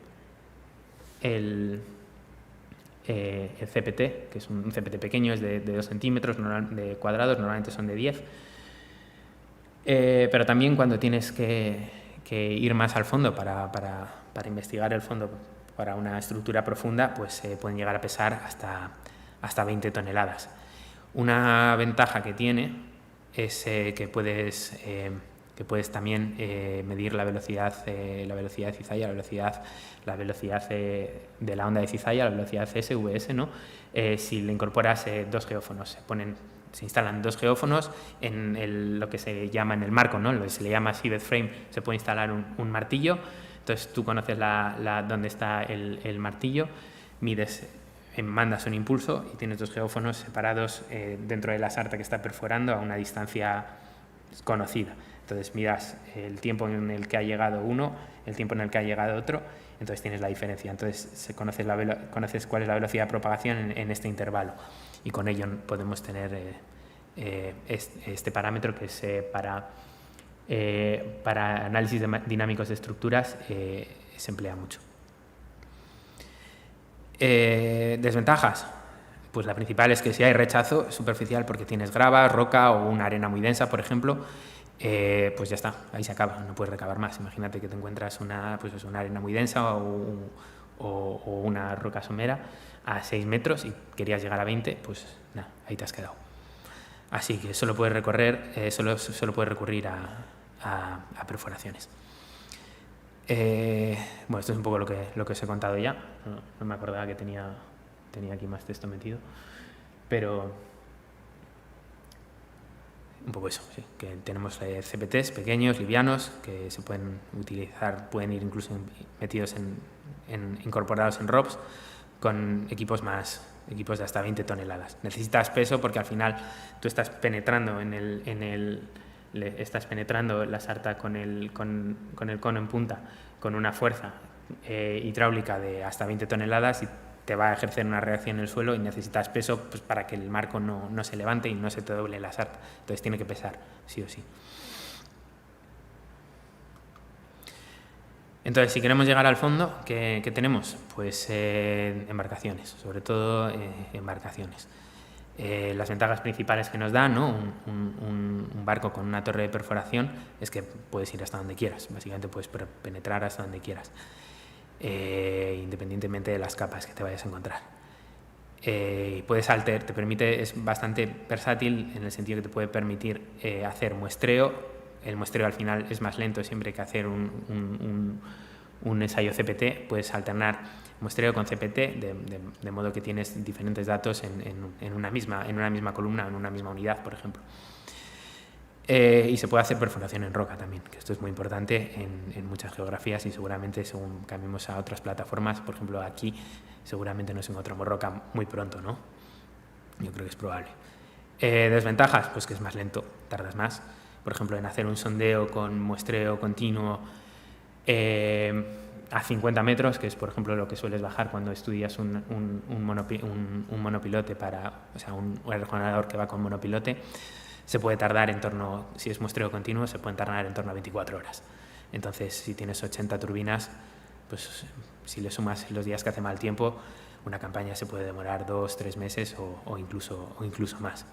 CPT, que es un CPT pequeño, es de 2 centímetros de cuadrados, normalmente son de 10. Pero también cuando tienes que ir más al fondo para investigar el fondo para una estructura profunda, pues pueden llegar a pesar hasta 20 toneladas. Una ventaja que tiene es que puedes también medir la velocidad de cizalla, la velocidad de la onda de cizalla, la velocidad SVS, ¿no? Si le incorporas 2 geófonos, se instalan 2 geófonos en lo que se llama en el marco, ¿no? Lo que se le llama seabed frame, se puede instalar un martillo. Entonces tú conoces dónde está el martillo, mandas un impulso y tienes 2 geófonos separados dentro de la sarta que está perforando a una distancia conocida. Entonces miras el tiempo en el que ha llegado uno, el tiempo en el que ha llegado otro, entonces tienes la diferencia. Entonces conoces cuál es la velocidad de propagación en este intervalo, y con ello podemos tener este parámetro que es para análisis dinámicos de estructuras se emplea mucho. Desventajas. Pues la principal es que si hay rechazo superficial porque tienes grava, roca o una arena muy densa, por ejemplo, pues ya está, ahí se acaba, no puedes recabar más. Imagínate que te encuentras una arena muy densa o una roca somera a 6 metros y querías llegar a 20, pues nada, ahí te has quedado. Así que solo puedes recurrir a perforaciones. Bueno, esto es un poco lo que os he contado ya. No me acordaba que tenía aquí más texto metido, pero un poco eso, sí, que tenemos CPTs pequeños, livianos, que se pueden utilizar, pueden ir incluso metidos incorporados en ROPs, con equipos más equipos de hasta 20 toneladas. Necesitas peso porque al final tú estás penetrando estás penetrando la sarta con el cono en punta con una fuerza hidráulica de hasta 20 toneladas y te va a ejercer una reacción en el suelo y necesitas peso pues, para que el marco no se levante y no se te doble la sarta. Entonces tiene que pesar, sí o sí. Entonces, si queremos llegar al fondo, ¿qué tenemos? Pues embarcaciones, sobre todo embarcaciones. Las ventajas principales que nos da, ¿no? un barco con una torre de perforación es que puedes ir hasta donde quieras, básicamente puedes penetrar hasta donde quieras, independientemente de las capas que te vayas a encontrar. Es bastante versátil en el sentido que te puede permitir hacer muestreo. El muestreo al final es más lento siempre que hacer un ensayo CPT, puedes alternar muestreo con CPT de modo que tienes diferentes datos en una misma columna, en una misma unidad, por ejemplo. Y se puede hacer perforación en roca también, que esto es muy importante en muchas geografías y seguramente según cambiemos a otras plataformas, por ejemplo aquí, seguramente nos encontramos roca muy pronto, ¿no? Yo creo que es probable. Desventajas, pues que es más lento, tardas más. Por ejemplo, en hacer un sondeo con muestreo continuo a 50 metros, que es, por ejemplo, lo que sueles bajar cuando estudias un monopilote o sea, un aerogenerador que va con monopilote, se puede tardar si es muestreo continuo, se pueden tardar en torno a 24 horas. Entonces, si tienes 80 turbinas, pues si le sumas los días que hace mal tiempo, una campaña se puede demorar 2-3 meses o incluso más.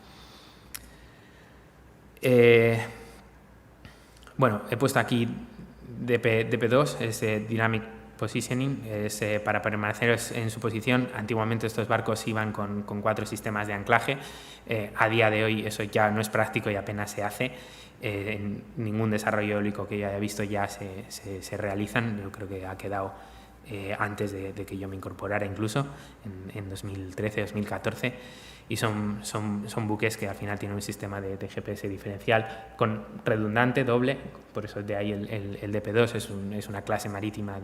Bueno, he puesto aquí DP2, es Dynamic Positioning, es para permanecer en su posición. Antiguamente estos barcos iban con 4 sistemas de anclaje. A día de hoy eso ya no es práctico y apenas se hace. En ningún desarrollo eólico que yo haya visto ya se realizan. Yo creo que ha quedado antes de que yo me incorporara incluso, en 2013-2014. Y son buques que al final tienen un sistema de GPS diferencial con redundante, doble, por eso de ahí el DP2 es una clase marítima,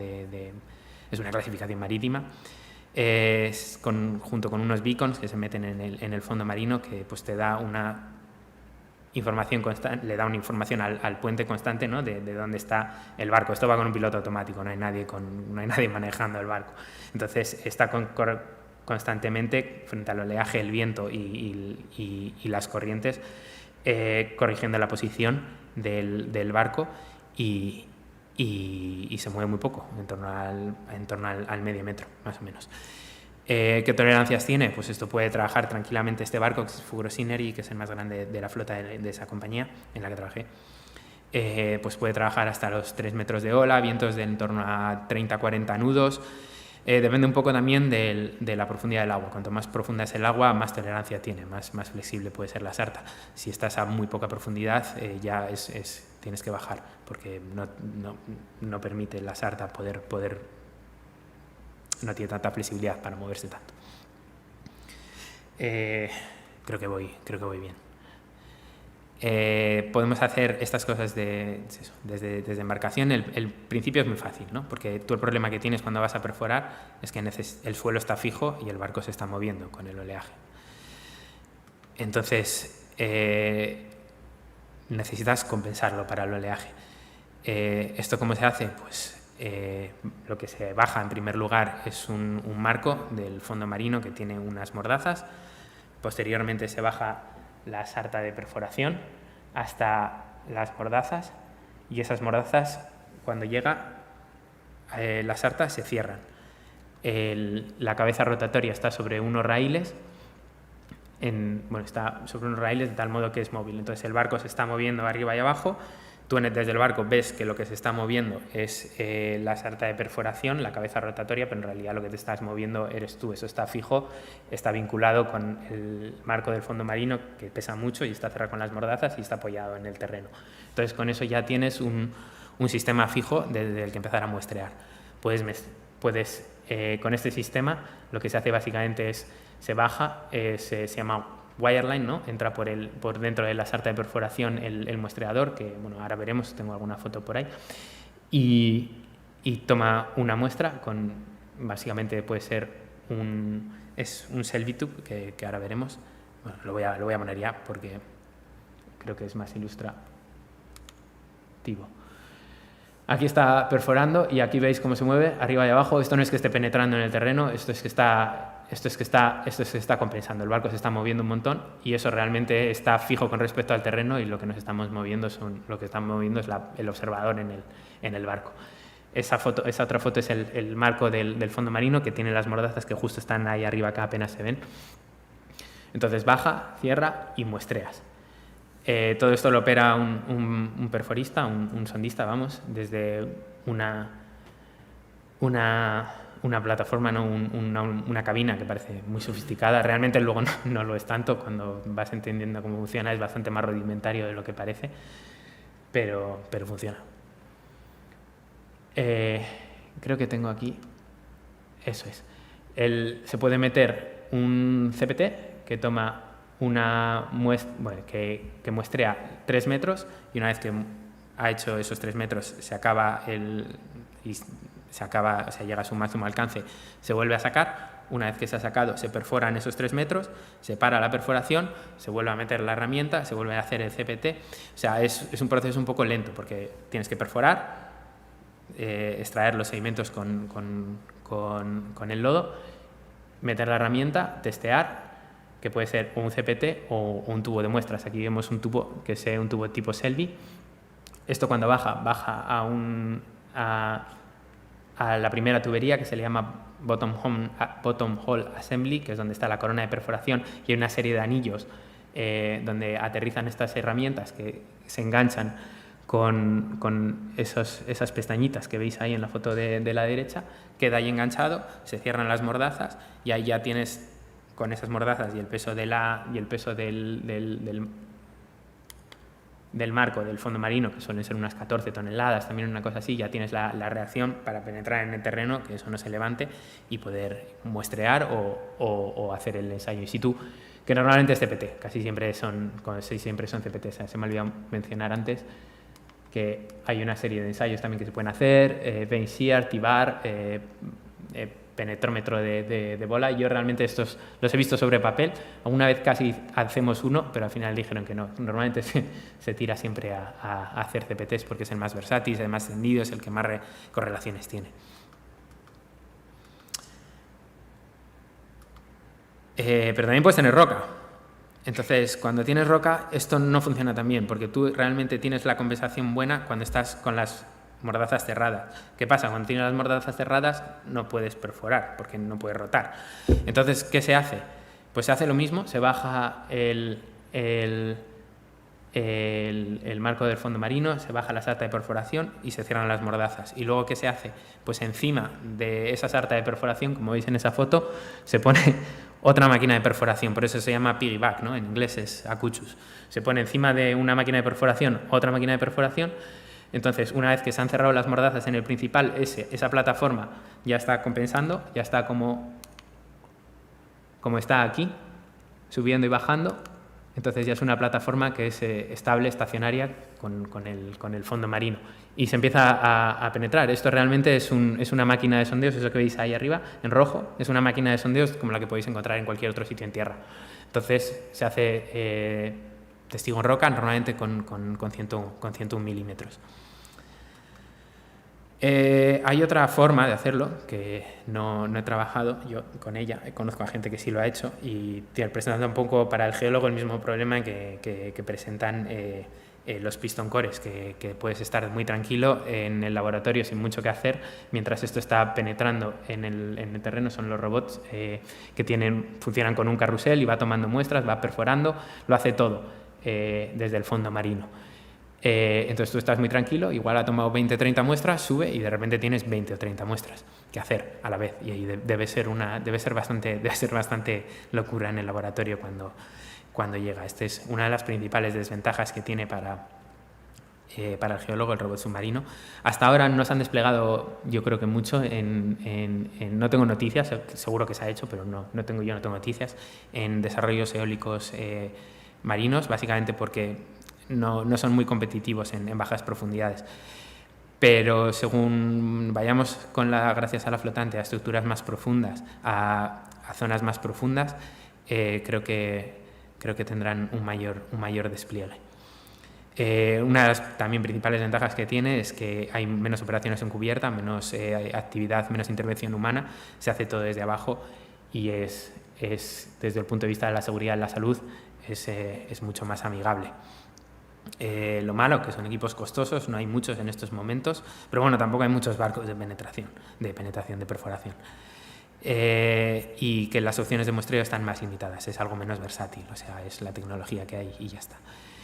es una clasificación marítima, junto con unos beacons que se meten en el fondo marino que pues te da una información constante, le da una información al puente constante, ¿no? de dónde está el barco. Esto va con un piloto automático, no hay nadie manejando el barco. Entonces está constantemente frente al oleaje, el viento y las corrientes, corrigiendo la posición del barco y se mueve muy poco, en torno al medio metro, más o menos. ¿Qué tolerancias tiene? Pues esto puede trabajar tranquilamente este barco, que es Fugrosineri, que es el más grande de la flota de esa compañía en la que trabajé. Pues puede trabajar hasta los 3 metros de ola, vientos de en torno a 30-40 nudos. Depende un poco también de la profundidad del agua. Cuanto más profunda es el agua, más tolerancia tiene, más flexible puede ser la sarta. Si estás a muy poca profundidad, ya tienes que bajar, porque no permite la sarta no tiene tanta flexibilidad para moverse tanto. Creo que voy bien. Podemos hacer estas cosas desde embarcación. El principio es muy fácil, ¿no? Porque tú el problema que tienes cuando vas a perforar es que el suelo está fijo y el barco se está moviendo con el oleaje. Entonces, necesitas compensarlo para el oleaje. ¿Esto cómo se hace? Pues lo que se baja en primer lugar es un marco del fondo marino que tiene unas mordazas. Posteriormente se baja la sarta de perforación hasta las mordazas y esas mordazas, cuando llega la sarta, se cierran. La cabeza rotatoria está sobre unos raíles, está sobre unos raíles de tal modo que es móvil. Entonces el barco se está moviendo arriba y abajo. Tú desde el barco ves que lo que se está moviendo es la sarta de perforación, la cabeza rotatoria, pero en realidad lo que te estás moviendo eres tú. Eso está fijo, está vinculado con el marco del fondo marino, que pesa mucho y está cerrado con las mordazas y está apoyado en el terreno. Entonces con eso ya tienes un sistema fijo desde el que empezar a muestrear. Puedes con este sistema lo que se hace básicamente es se baja, se llama wireline, ¿no? Entra por dentro de la sarta de perforación el muestreador, que bueno, ahora veremos, tengo alguna foto por ahí, y toma una muestra básicamente puede ser es un Selvitube que ahora veremos. Bueno, lo voy a poner ya porque creo que es más ilustrativo. Aquí está perforando y aquí veis cómo se mueve arriba y abajo. Esto no es que esté penetrando en el terreno, esto es que está compensando. El barco se está moviendo un montón y eso realmente está fijo con respecto al terreno, y lo que nos estamos moviendo es el observador en el barco. Esa otra foto es el marco del fondo marino, que tiene las mordazas que justo están ahí arriba, que apenas se ven. Entonces baja, cierra y muestreas. Todo esto lo opera un perforista, un sondista, vamos, desde una plataforma, ¿no? una cabina que parece muy sofisticada. Realmente luego no lo es tanto. Cuando vas entendiendo cómo funciona es bastante más rudimentario de lo que parece, pero funciona. Creo que tengo aquí, eso es. Se puede meter un CPT que toma una muestra, bueno, que muestrea 3 metros, y una vez que ha hecho esos 3 metros llega a su máximo alcance, se vuelve a sacar. Una vez que se ha sacado, se perforan esos 3 metros, se para la perforación, se vuelve a meter la herramienta, se vuelve a hacer el CPT. O sea, es un proceso un poco lento, porque tienes que perforar, extraer los sedimentos con el lodo, meter la herramienta, testear, que puede ser un CPT o un tubo de muestras. Aquí vemos un tubo que es un tubo tipo Selby. Esto cuando baja a la primera tubería, que se le llama bottom hole assembly, que es donde está la corona de perforación, y hay una serie de anillos donde aterrizan estas herramientas que se enganchan con esas pestañitas que veis ahí en la foto de la derecha. Queda ahí enganchado, se cierran las mordazas y ahí ya tienes, con esas mordazas y el peso del marco del fondo marino, que suelen ser unas 14 toneladas, también una cosa así, ya tienes la reacción para penetrar en el terreno, que eso no se levante, y poder muestrear o hacer el ensayo in situ, que normalmente es CPT, casi siempre son CPT. Se me ha olvidado mencionar antes que hay una serie de ensayos también que se pueden hacer, vane shear, T-bar, penetrómetro de bola. Yo realmente estos los he visto sobre papel. Alguna vez casi hacemos uno, pero al final dijeron que no. Normalmente se tira siempre a hacer CPTs porque es el más versátil, es el más extendido, es el que más correlaciones tiene. Pero también puedes tener roca. Entonces, cuando tienes roca, esto no funciona tan bien, porque tú realmente tienes la compensación buena cuando estás con las mordazas cerradas. ¿Qué pasa? Cuando tienes las mordazas cerradas no puedes perforar, porque no puedes rotar. Entonces, ¿qué se hace? Pues se hace lo mismo, se baja el marco del fondo marino, se baja la sarta de perforación y se cierran las mordazas. ¿Y luego qué se hace? Pues encima de esa sarta de perforación, como veis en esa foto, se pone otra máquina de perforación, por eso se llama piggyback, ¿no? En inglés es acuchus. Se pone encima de una máquina de perforación otra máquina de perforación. Entonces, una vez que se han cerrado las mordazas en el principal, esa plataforma ya está compensando, ya está como está aquí, subiendo y bajando. Entonces ya es una plataforma que es estable, estacionaria, con el fondo marino. Y se empieza a penetrar. Esto realmente es una máquina de sondeos, eso que veis ahí arriba, en rojo, es una máquina de sondeos como la que podéis encontrar en cualquier otro sitio en tierra. Entonces se hace testigo en roca, normalmente con 101 milímetros. Hay otra forma de hacerlo que no he trabajado yo con ella, conozco a gente que sí lo ha hecho y presentando un poco para el geólogo el mismo problema que presentan los piston cores, que puedes estar muy tranquilo en el laboratorio sin mucho que hacer mientras esto está penetrando en el terreno. Son los robots que funcionan con un carrusel y va tomando muestras, va perforando, lo hace todo desde el fondo marino. Entonces tú estás muy tranquilo, igual ha tomado 20 o 30 muestras, sube y de repente tienes 20 o 30 muestras que hacer a la vez, y ahí debe ser bastante locura en el laboratorio cuando llega. Esta es una de las principales desventajas que tiene para el geólogo el robot submarino. Hasta ahora no se han desplegado, yo creo que mucho, no tengo noticias, seguro que se ha hecho, pero yo no tengo noticias en desarrollos eólicos marinos, básicamente porque no son muy competitivos en bajas profundidades. Pero según vayamos gracias a la flotante, a estructuras más profundas, a a zonas más profundas, creo que tendrán un mayor despliegue. Una de las también principales ventajas que tiene es que hay menos operaciones en cubierta, menos actividad, menos intervención humana, se hace todo desde abajo y es desde el punto de vista de la seguridad y la salud es mucho más amigable. Lo malo, que son equipos costosos, no hay muchos en estos momentos, pero bueno, tampoco hay muchos barcos de penetración, de perforación. Y que las opciones de muestreo están más limitadas, es algo menos versátil, o sea, es la tecnología que hay y ya está.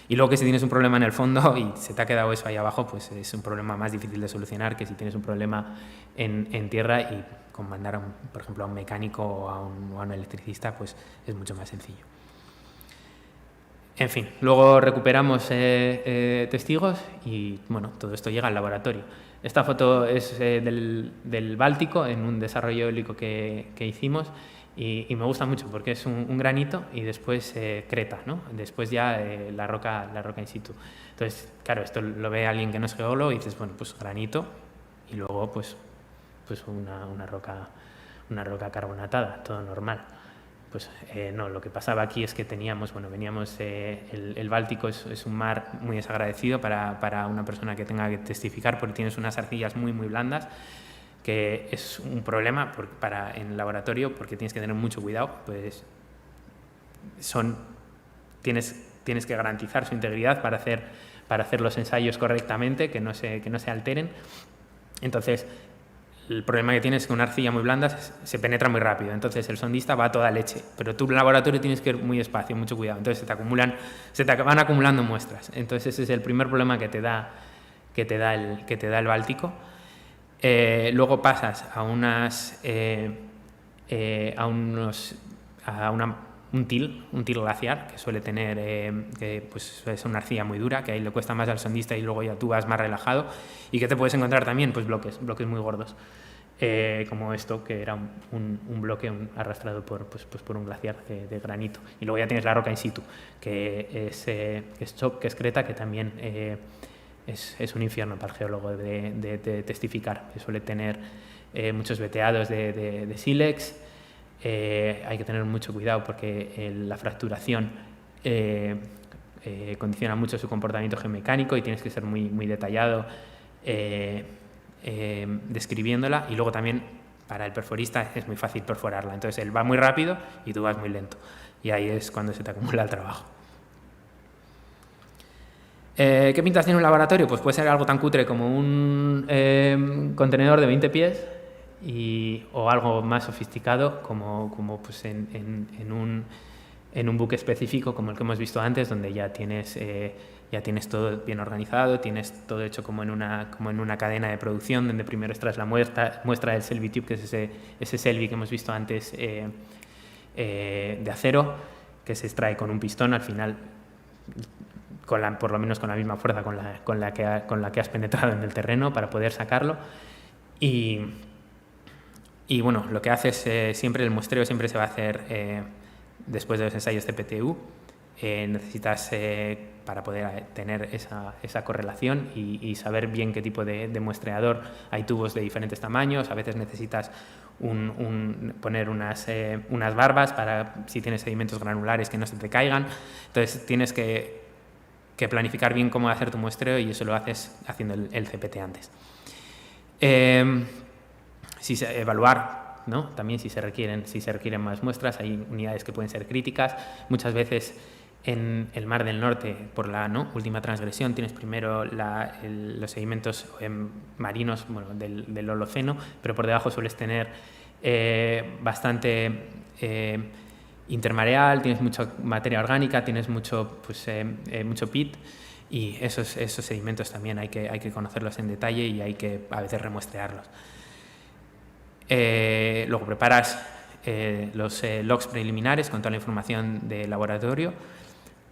Y luego que si tienes un problema en el fondo y se te ha quedado eso ahí abajo, pues es un problema más difícil de solucionar que si tienes un problema en tierra y con mandar, por ejemplo, a un mecánico o a un electricista, pues es mucho más sencillo. En fin, luego recuperamos testigos y bueno, todo esto llega al laboratorio. Esta foto es del Báltico, en un desarrollo eólico que hicimos y me gusta mucho porque es un granito y después creta, ¿no? Después ya la roca in situ. Entonces, claro, esto lo ve alguien que no es geólogo y dices, bueno, pues granito y luego pues una roca carbonatada, todo normal. Pues no, lo que pasaba aquí es que veníamos, el Báltico es un mar muy desagradecido para una persona que tenga que testificar porque tienes unas arcillas muy blandas, que es un problema en el laboratorio porque tienes que tener mucho cuidado, pues tienes que garantizar su integridad para hacer los ensayos correctamente, que no se alteren. Entonces, el problema que tienes es que una arcilla muy blanda se penetra muy rápido, entonces el sondista va a toda leche, pero tú en el laboratorio tienes que ir muy despacio, mucho cuidado, entonces se te van acumulando muestras. Entonces ese es el primer problema que te da el Báltico. Luego pasas a un til glaciar que suele tener, pues es una arcilla muy dura, que ahí le cuesta más al sondista y luego ya tú vas más relajado, y que te puedes encontrar también pues bloques muy gordos, como esto, que era un bloque arrastrado por un glaciar de granito. Y luego ya tienes la roca in situ, que es creta, que también es un infierno para el geólogo de testificar, que suele tener muchos veteados de sílex. Hay que tener mucho cuidado porque la fracturación condiciona mucho su comportamiento geomecánico y tienes que ser muy detallado describiéndola, y luego también para el perforista es muy fácil perforarla, entonces él va muy rápido y tú vas muy lento y ahí es cuando se te acumula el trabajo. ¿Qué pintas tiene un laboratorio? Pues puede ser algo tan cutre como un contenedor de 20 pies o algo más sofisticado como pues en un buque específico como el que hemos visto antes, donde ya tienes todo bien organizado, tienes todo hecho como en una cadena de producción, donde primero extraes la muestra del Selby Tube, que es ese Selby que hemos visto antes de acero, que se extrae con un pistón al final, por lo menos con la misma fuerza con la que has penetrado en el terreno para poder sacarlo. Y bueno, lo que haces siempre, el muestreo siempre se va a hacer después de los ensayos CPTU. Necesitas, para poder tener esa correlación y saber bien qué tipo de muestreador, hay tubos de diferentes tamaños, a veces necesitas poner unas barbas para si tienes sedimentos granulares que no se te caigan. Entonces tienes que planificar bien cómo hacer tu muestreo, y eso lo haces haciendo el CPT antes. Evaluar, ¿no? También si se requieren más muestras, hay unidades que pueden ser críticas. Muchas veces en el Mar del Norte, por la última transgresión, tienes primero los sedimentos marinos del Holoceno, pero por debajo sueles tener bastante intermareal, tienes mucha materia orgánica, tienes mucho pit, y esos sedimentos también hay que conocerlos en detalle y hay que a veces remuestrearlos. Luego preparas los logs preliminares con toda la información del laboratorio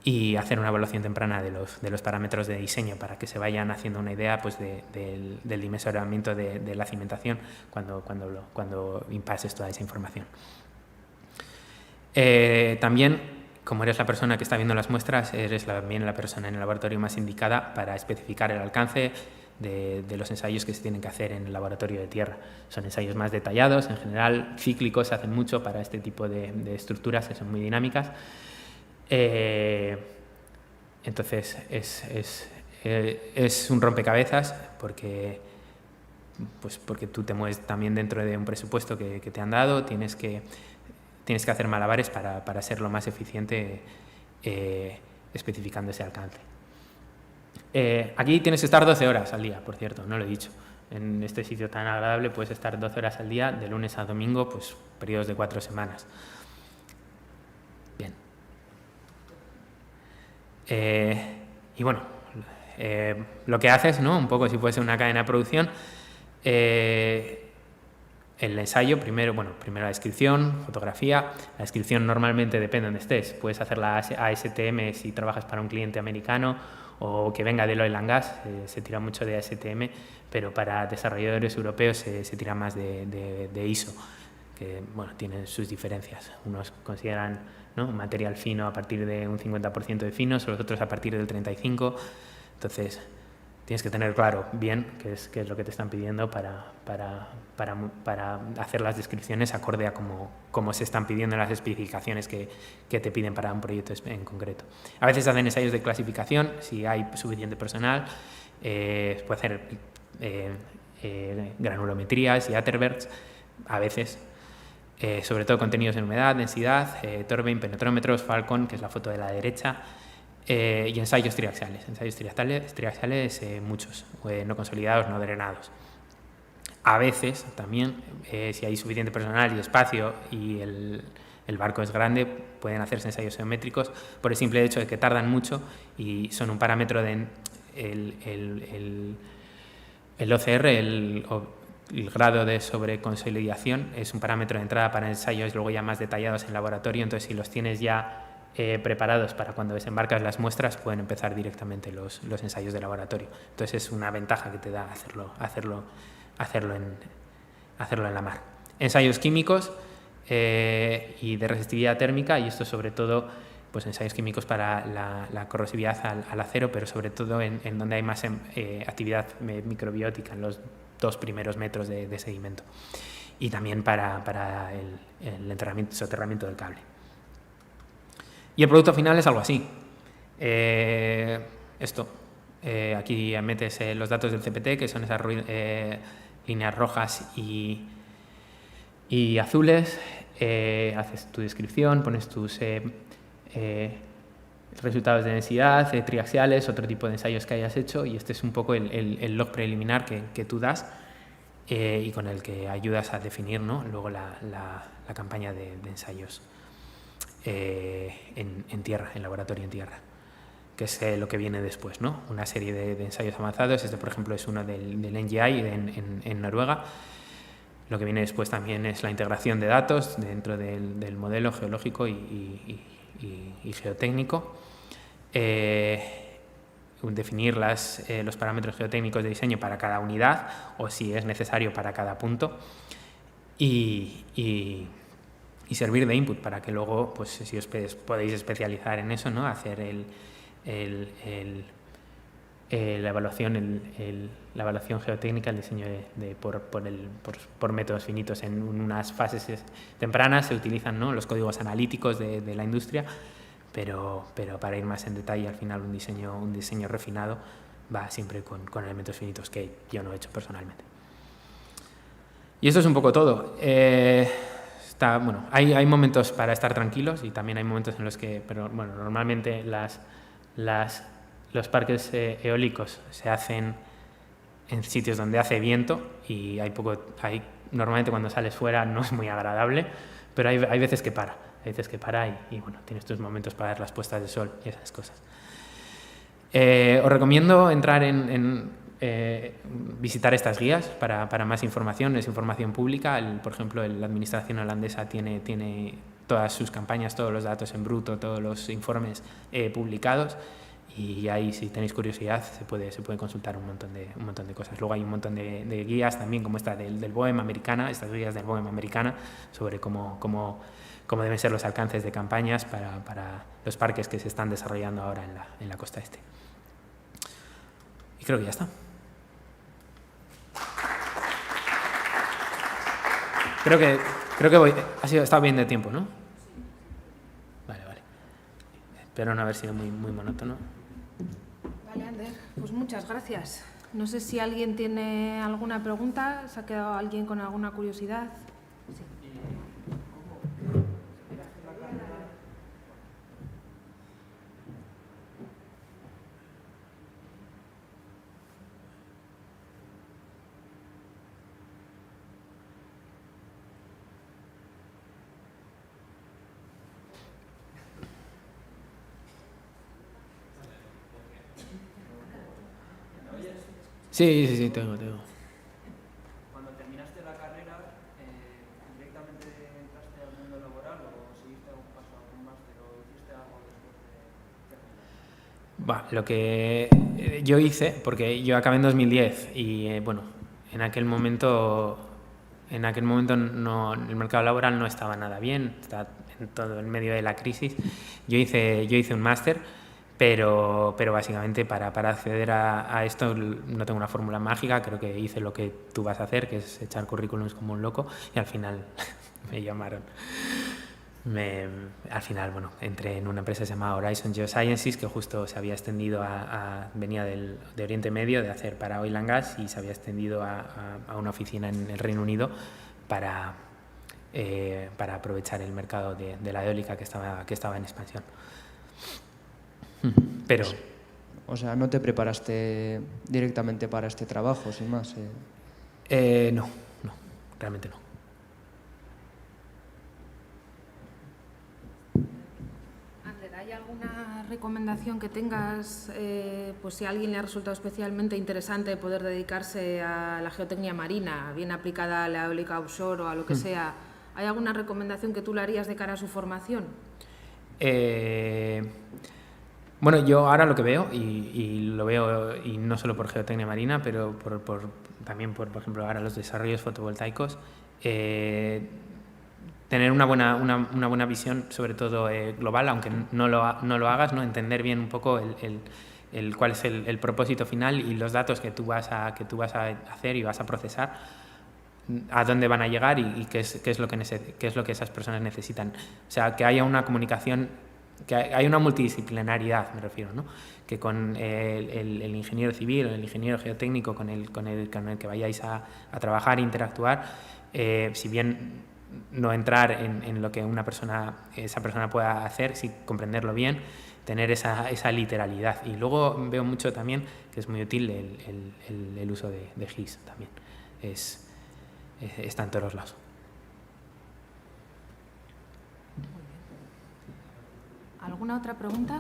y hacer una evaluación temprana de los parámetros de diseño para que se vayan haciendo una idea pues, del dimensionamiento de la cimentación cuando impases toda esa información. También, como eres la persona que está viendo las muestras, eres también la persona en el laboratorio más indicada para especificar el alcance de los ensayos que se tienen que hacer en el laboratorio de tierra. Son ensayos más detallados, en general cíclicos, se hacen mucho para este tipo de estructuras que son muy dinámicas. Entonces es un rompecabezas porque tú te mueves también dentro de un presupuesto que te han dado, tienes que hacer malabares para ser lo más eficiente especificando ese alcance. Aquí tienes que estar 12 horas al día, por cierto, no lo he dicho. En este sitio tan agradable puedes estar 12 horas al día, de lunes a domingo, pues periodos de 4 semanas. Bien. Y bueno, lo que haces, ¿no? Un poco si fuese una cadena de producción, el ensayo, primero la descripción, fotografía. La descripción normalmente depende de donde estés. Puedes hacerla ASTM si trabajas para un cliente americano o que venga del oil and gas, se tira mucho de ASTM, pero para desarrolladores europeos se tira más de ISO, que bueno, tienen sus diferencias. Unos consideran, ¿no?, un material fino a partir de un 50% de finos, los otros a partir del 35%. Entonces, tienes que tener claro bien qué es lo que te están pidiendo para hacer las descripciones acorde a cómo se están pidiendo las especificaciones que te piden para un proyecto en concreto. A veces hacen ensayos de clasificación, si hay suficiente personal, puede hacer granulometrías y Atterbergs, a veces, sobre todo contenidos en humedad, densidad, Torbein, penetrómetros, Falcon, que es la foto de la derecha, y ensayos triaxiales. Ensayos triaxiales muchos, no consolidados, no drenados. A veces también, si hay suficiente personal y espacio y el barco es grande, pueden hacerse ensayos geométricos por el simple hecho de que tardan mucho y son un parámetro de el OCR, el grado de sobreconsolidación, es un parámetro de entrada para ensayos luego ya más detallados en laboratorio. Entonces, si los tienes ya preparados para cuando desembarcas las muestras, pueden empezar directamente los ensayos de laboratorio. Entonces es una ventaja que te da hacerlo en la mar. Ensayos químicos y de resistividad térmica, y esto sobre todo pues ensayos químicos para la corrosividad al acero, pero sobre todo en donde hay más actividad microbiótica, en los 2 primeros metros de sedimento, y también para el soterramiento del cable. Y el producto final es algo así. Aquí metes los datos del CPT, que son esas líneas rojas y azules, haces tu descripción, pones tus resultados de densidad, triaxiales, otro tipo de ensayos que hayas hecho, y este es un poco el log preliminar que tú das y con el que ayudas a definir, ¿no?, luego la campaña de ensayos en tierra, en laboratorio en tierra, que es lo que viene después, ¿no? Una serie de ensayos avanzados. Este, por ejemplo, es uno del NGI en Noruega. Lo que viene después también es la integración de datos dentro del modelo geológico y geotécnico, definir los parámetros geotécnicos de diseño para cada unidad o, si es necesario, para cada punto, y servir de input para que luego, pues, si os podéis especializar en eso, ¿no?, hacer la evaluación geotécnica, el diseño por métodos finitos en unas fases tempranas. Se utilizan, ¿no?, los códigos analíticos de la industria, pero para ir más en detalle, al final un diseño refinado va siempre con elementos finitos, que yo no he hecho personalmente. Y esto es un poco todo. Hay momentos para estar tranquilos y también hay momentos en los que, pero bueno, normalmente los parques eólicos se hacen en sitios donde hace viento y normalmente cuando sales fuera no es muy agradable, pero hay veces que para. Y bueno, tienes tus momentos para ver las puestas de sol y esas cosas. Os recomiendo entrar visitar estas guías para más información. Es información pública. Por ejemplo, la administración holandesa tiene todas sus campañas, todos los datos en bruto, todos los informes publicados, y ahí, si tenéis curiosidad, se puede consultar un montón de cosas. Luego hay un montón de guías también, como esta del BOEM americana, estas guías del BOEM americana sobre cómo deben ser los alcances de campañas para los parques que se están desarrollando ahora en la costa este. Y creo que ya está. Creo que ha estado bien de tiempo, ¿no? Vale. Espero no haber sido muy monótono. Vale, Ander, pues muchas gracias. No sé si alguien tiene alguna pregunta, ¿se ha quedado alguien con alguna curiosidad? Sí. Sí, tengo. Cuando terminaste la carrera, ¿directamente entraste al mundo laboral o seguiste algún paso, algún máster o hiciste algo después de terminar? Lo que yo hice, porque yo acabé en 2010 y bueno, en aquel momento no, el mercado laboral no estaba nada bien, está en todo el medio de la crisis. Yo hice un máster, pero básicamente para acceder a esto no tengo una fórmula mágica, creo que hice lo que tú vas a hacer, que es echar currículums como un loco, y al final me llamaron. Al final, bueno, entré en una empresa que se llamaba Horizon Geosciences, que justo se había extendido venía de Oriente Medio, de hacer para Oil and Gas, y se había extendido a una oficina en el Reino Unido para aprovechar el mercado de la eólica que estaba en expansión. Pero... O sea, ¿no te preparaste directamente para este trabajo, sin más? No, realmente no. Ander, ¿hay alguna recomendación que tengas, pues si a alguien le ha resultado especialmente interesante poder dedicarse a la geotecnia marina, bien aplicada a la eólica offshore o a lo que sea? ¿Hay alguna recomendación que tú le harías de cara a su formación? Bueno, yo ahora lo que veo, y lo veo, y no solo por geotecnia marina, pero también por ejemplo, ahora los desarrollos fotovoltaicos, tener una buena visión, sobre todo global, aunque no lo hagas, ¿no? Entender bien un poco cuál es el propósito final y los datos que tú vas a hacer y vas a procesar, a dónde van a llegar y qué es lo que esas personas necesitan. O sea, que haya una comunicación, que hay una multidisciplinariedad, me refiero, ¿no? Que con el ingeniero civil o el ingeniero geotécnico con el que vayáis a trabajar e interactuar, si bien no entrar en lo que esa persona pueda hacer, sí comprenderlo bien, tener esa literalidad. Y luego veo mucho también que es muy útil el uso de GIS también. Está en todos los lados. ¿Alguna otra pregunta?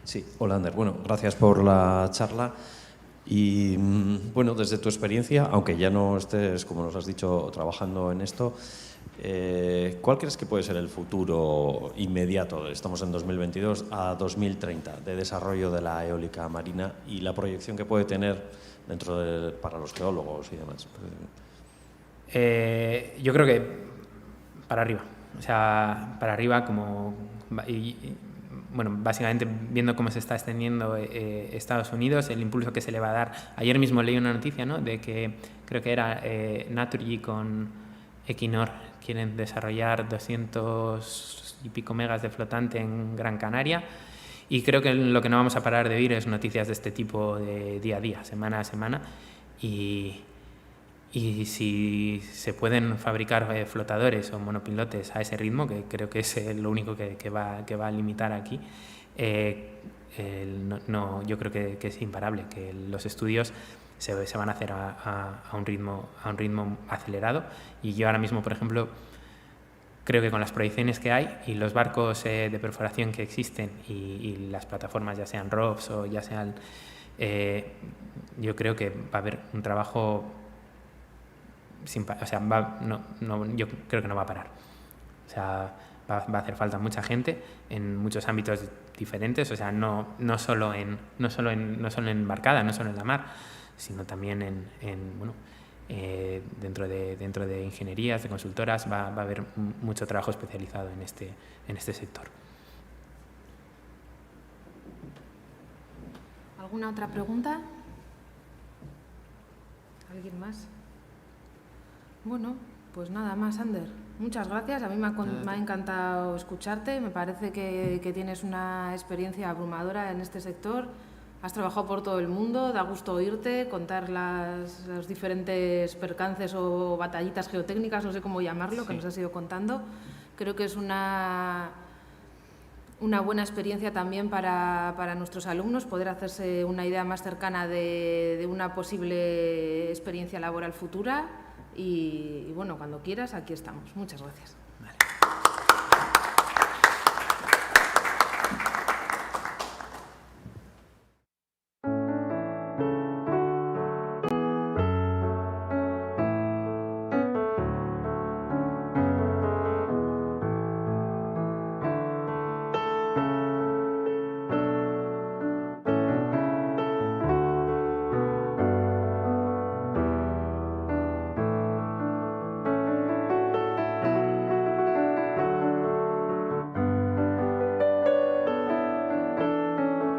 Sí, hola Ander. Bueno, gracias por la charla. Y bueno, desde tu experiencia, aunque ya no estés, como nos has dicho, trabajando en esto, ¿cuál crees que puede ser el futuro inmediato, estamos en 2022, a 2030, de desarrollo de la eólica marina y la proyección que puede tener para los geólogos y demás? Yo creo que para arriba. O sea, para arriba bueno, básicamente viendo cómo se está extendiendo Estados Unidos, el impulso que se le va a dar. Ayer mismo leí una noticia, ¿no?, de que creo que era Naturgy con Equinor quieren desarrollar 200 y pico megas de flotante en Gran Canaria, y creo que lo que no vamos a parar de oír es noticias de este tipo de día a día, semana a semana, y si se pueden fabricar flotadores o monopilotes a ese ritmo, que creo que es lo único que va a limitar aquí, yo creo que es imparable, que los estudios se van a hacer a un ritmo acelerado. Y yo ahora mismo, por ejemplo, creo que con las proyecciones que hay y los barcos de perforación que existen y las plataformas, ya sean ROVs o ya sean... yo creo que va a haber un trabajo... yo creo que no va a parar. O sea, va a hacer falta mucha gente en muchos ámbitos diferentes, o sea, no solo en embarcada, no solo en la mar, sino también dentro de ingenierías, de consultoras, va a haber mucho trabajo especializado en este sector. ¿Alguna otra pregunta? ¿Alguien más? Bueno, pues nada más, Ander. Muchas gracias. A mí me ha encantado escucharte. Me parece que tienes una experiencia abrumadora en este sector. Has trabajado por todo el mundo. Da gusto oírte, contar los diferentes percances o batallitas geotécnicas, no sé cómo llamarlo, que nos has ido contando. Creo que es una buena experiencia también para nuestros alumnos, poder hacerse una idea más cercana de una posible experiencia laboral futura. Y bueno, cuando quieras, aquí estamos. Muchas gracias.